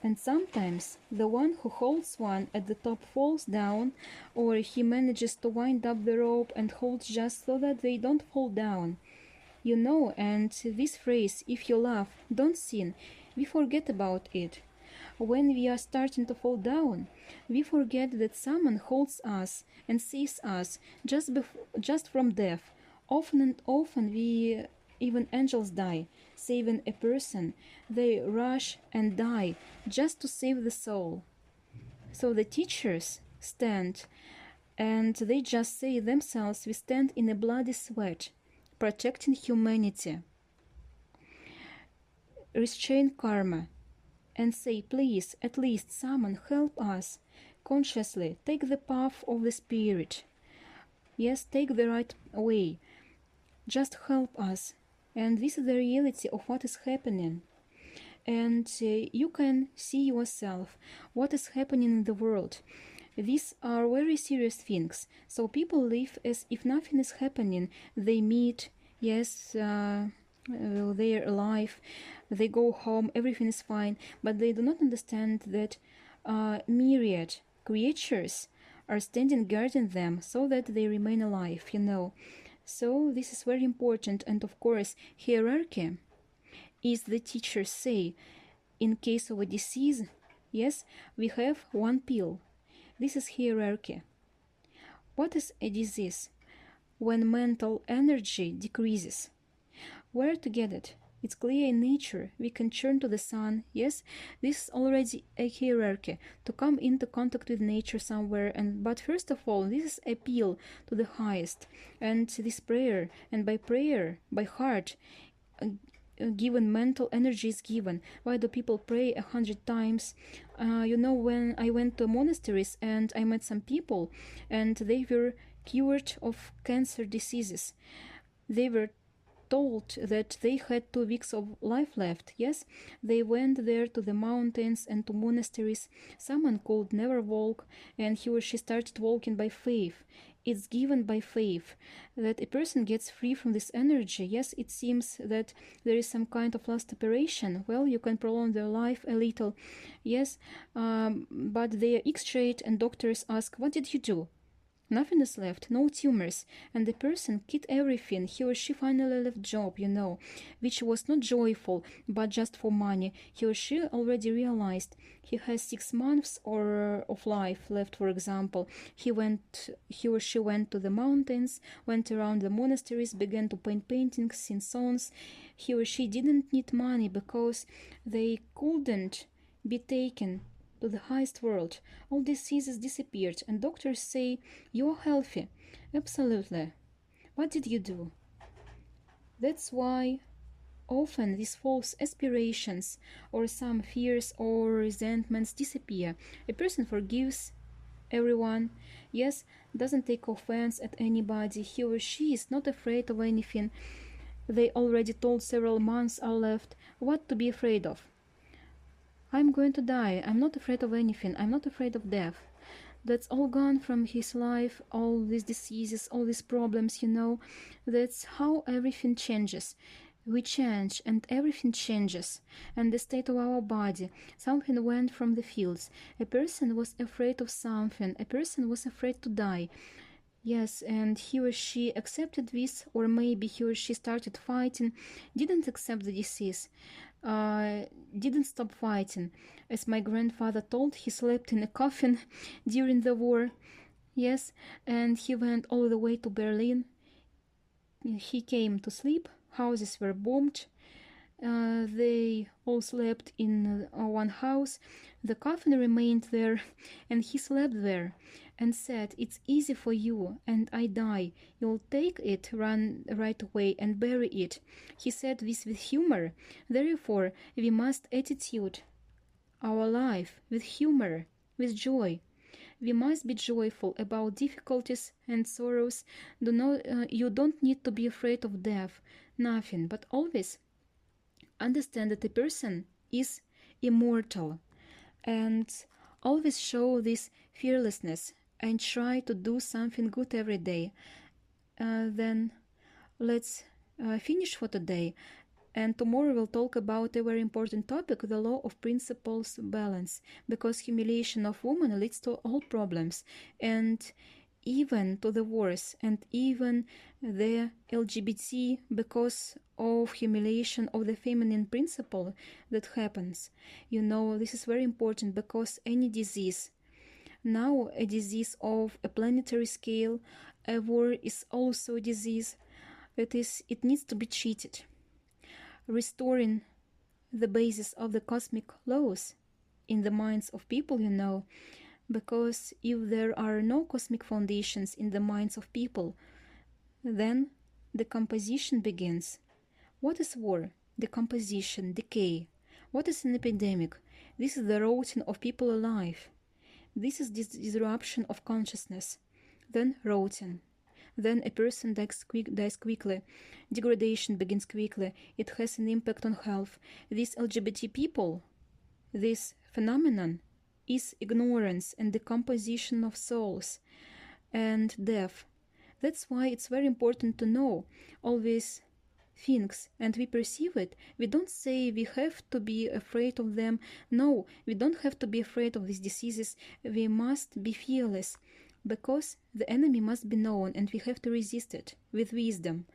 And sometimes the one who holds one at the top falls down, or he manages to wind up the rope and holds just so that they don't fall down. You know, and this phrase, if you love, don't sin, we forget about it. When we are starting to fall down, we forget that someone holds us and saves us just from death. Often and often even angels die, saving a person. They rush and die just to save the soul. So the teachers stand, and they just say themselves, we stand in a bloody sweat, protecting humanity. Restrain karma and say, please, at least someone help us. Consciously take the path of the spirit. Yes, take the right way. Just help us. And this is the reality of what is happening. And you can see yourself what is happening in the world. These are very serious things. So people live as if nothing is happening. They meet, yes, they are alive, they go home, everything is fine. But they do not understand that myriad creatures are standing guarding them so that they remain alive, you know. So this is very important. And of course, hierarchy is the teachers say, in case of a disease, yes, we have one pill. This is hierarchy. What is a disease? When mental energy decreases. Where to get it? It's clear in nature. We can turn to the sun. Yes, this is already a hierarchy, to come into contact with nature somewhere. But first of all, this is appeal to the highest. And this prayer, and by prayer, by heart, given mental energy is given. Why do people pray 100 times? You know, when I went to monasteries and I met some people, and they were cured of cancer diseases. They were told that they had 2 weeks of life left. Yes, they went there to the mountains and to monasteries. Someone could never walk, and he or she started walking by faith. It's given by faith that a person gets free from this energy. Yes, it seems that there is some kind of last operation. Well, you can prolong their life a little. Yes, but they are X-rayed, and doctors ask, what did you do? Nothing is left, no tumors, and the person quit everything. He or she finally left job, you know, which was not joyful, but just for money. He or she already realized he has 6 months of life left, for example. He or she went to the mountains, went around the monasteries, began to paint paintings, sing songs. He or she didn't need money because they couldn't be taken to the highest world. All diseases disappeared, and doctors say, you're healthy. Absolutely. What did you do? That's why often these false aspirations or some fears or resentments disappear. A person forgives everyone, yes, doesn't take offense at anybody. He or she is not afraid of anything. They already told several months are left. What to be afraid of? I'm going to die. I'm not afraid of anything. I'm not afraid of death. That's all gone from his life, all these diseases, all these problems, That's how everything changes. We change and everything changes. And the state of our body, something went from the fields. A person was afraid of something. A person was afraid to die. Yes, and he or she accepted this, or maybe he or she started fighting, didn't accept the disease, didn't stop fighting. As my grandfather told, he slept in a coffin during the war. Yes, and he went all the way to Berlin. He came to sleep. Houses were bombed. They all slept in one house. The coffin remained there, and he slept there and said, "It's easy for you, and I die. You'll take it, run right away, and bury it." He said this with humor. Therefore, we must attitude our life with humor, with joy. We must be joyful about difficulties and sorrows. You don't need to be afraid of death, nothing, but always understand that a person is immortal, and always show this fearlessness and try to do something good every day. Then let's finish for today, and tomorrow we'll talk about a very important topic, the law of principles balance, because humiliation of women leads to all problems, and even to the wars, and even the LGBT, because of humiliation of the feminine principle that happens. This is very important, because any disease, now a disease of a planetary scale, a war is also a disease. It needs to be treated. Restoring the basis of the cosmic laws in the minds of people, because if there are no cosmic foundations in the minds of people, then decomposition begins. What is war? Decomposition, decay. What is an epidemic? This is the rotting of people alive. This is disruption of consciousness. Then rotting. Then a person dies quickly. Degradation begins quickly. It has an impact on health. These LGBT people, this phenomenon, is ignorance and decomposition of souls and death. That's why it's very important to know all these things, and we perceive it. We don't say we have to be afraid of them. No, we don't have to be afraid of these diseases. We must be fearless, because the enemy must be known, and we have to resist it with wisdom,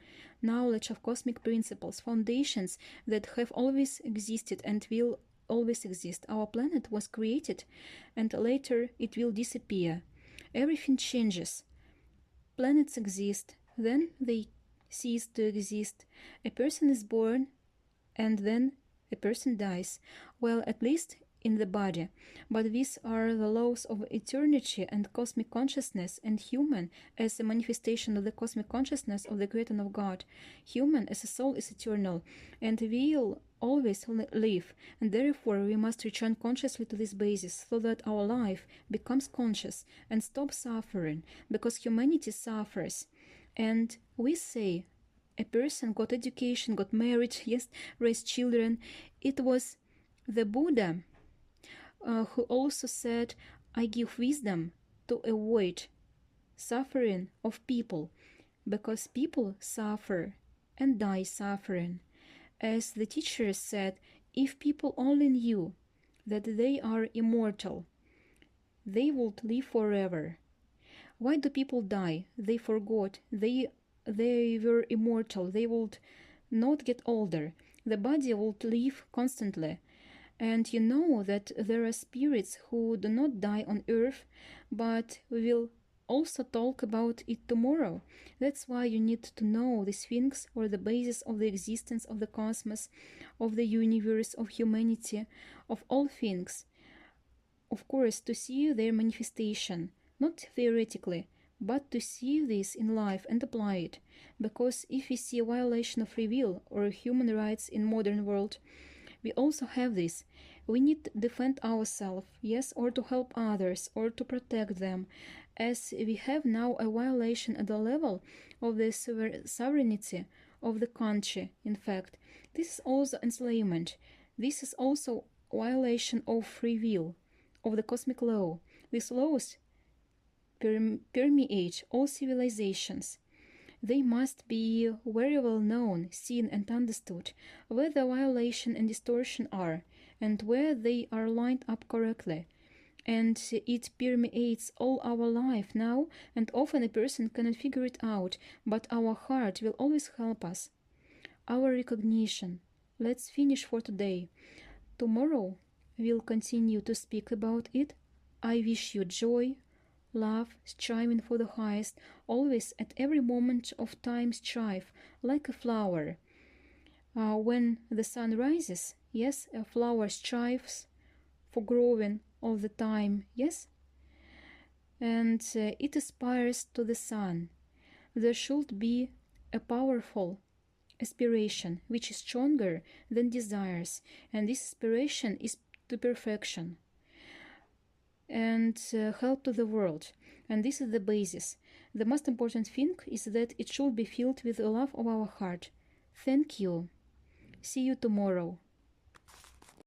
knowledge of cosmic principles, foundations that have always existed and will always exist. Our planet was created, and later it will disappear. Everything changes. Planets exist, then they cease to exist. A person is born, and then a person dies. Well, at least in the body. But these are the laws of eternity and cosmic consciousness, and human as a manifestation of the cosmic consciousness of the creation of God. Human as a soul is eternal, and will always live, and therefore we must return consciously to this basis, so that our life becomes conscious and stops suffering, because humanity suffers. And we say, a person got education, got married, yes, raised children. It was the Buddha who also said, "I give wisdom to avoid suffering of people, because people suffer and die suffering." As the teacher said, if people only knew that they are immortal, they would live forever. Why do people die? They forgot. They were immortal. They would not get older. The body would live constantly. And you know that there are spirits who do not die on earth, but we will also talk about it tomorrow. That's why you need to know these things, or the basis of the existence of the cosmos, of the universe, of humanity, of all things. Of course, to see their manifestation, not theoretically, but to see this in life and apply it. Because if we see a violation of free will or human rights in modern world, we also have this. We need to defend ourselves, yes, or to help others, or to protect them, as we have now a violation at the level of the sovereignty of the country. In fact, this is also enslavement. This is also violation of free will, of the cosmic law. These laws permeate all civilizations. They must be very well known, seen and understood, where the violation and distortion are, and where they are lined up correctly. And it permeates all our life now, and often a person cannot figure it out, but our heart will always help us. Our recognition. Let's finish for today. Tomorrow we'll continue to speak about it. I wish you joy, love, striving for the highest, always at every moment of time strive, like a flower. When the sun rises, yes, a flower strives for growing all the time, yes? And it aspires to the sun. There should be a powerful aspiration which is stronger than desires, and this aspiration is to perfection and help to the world. And this is the basis. The most important thing is that it should be filled with the love of our heart. Thank you. See you tomorrow.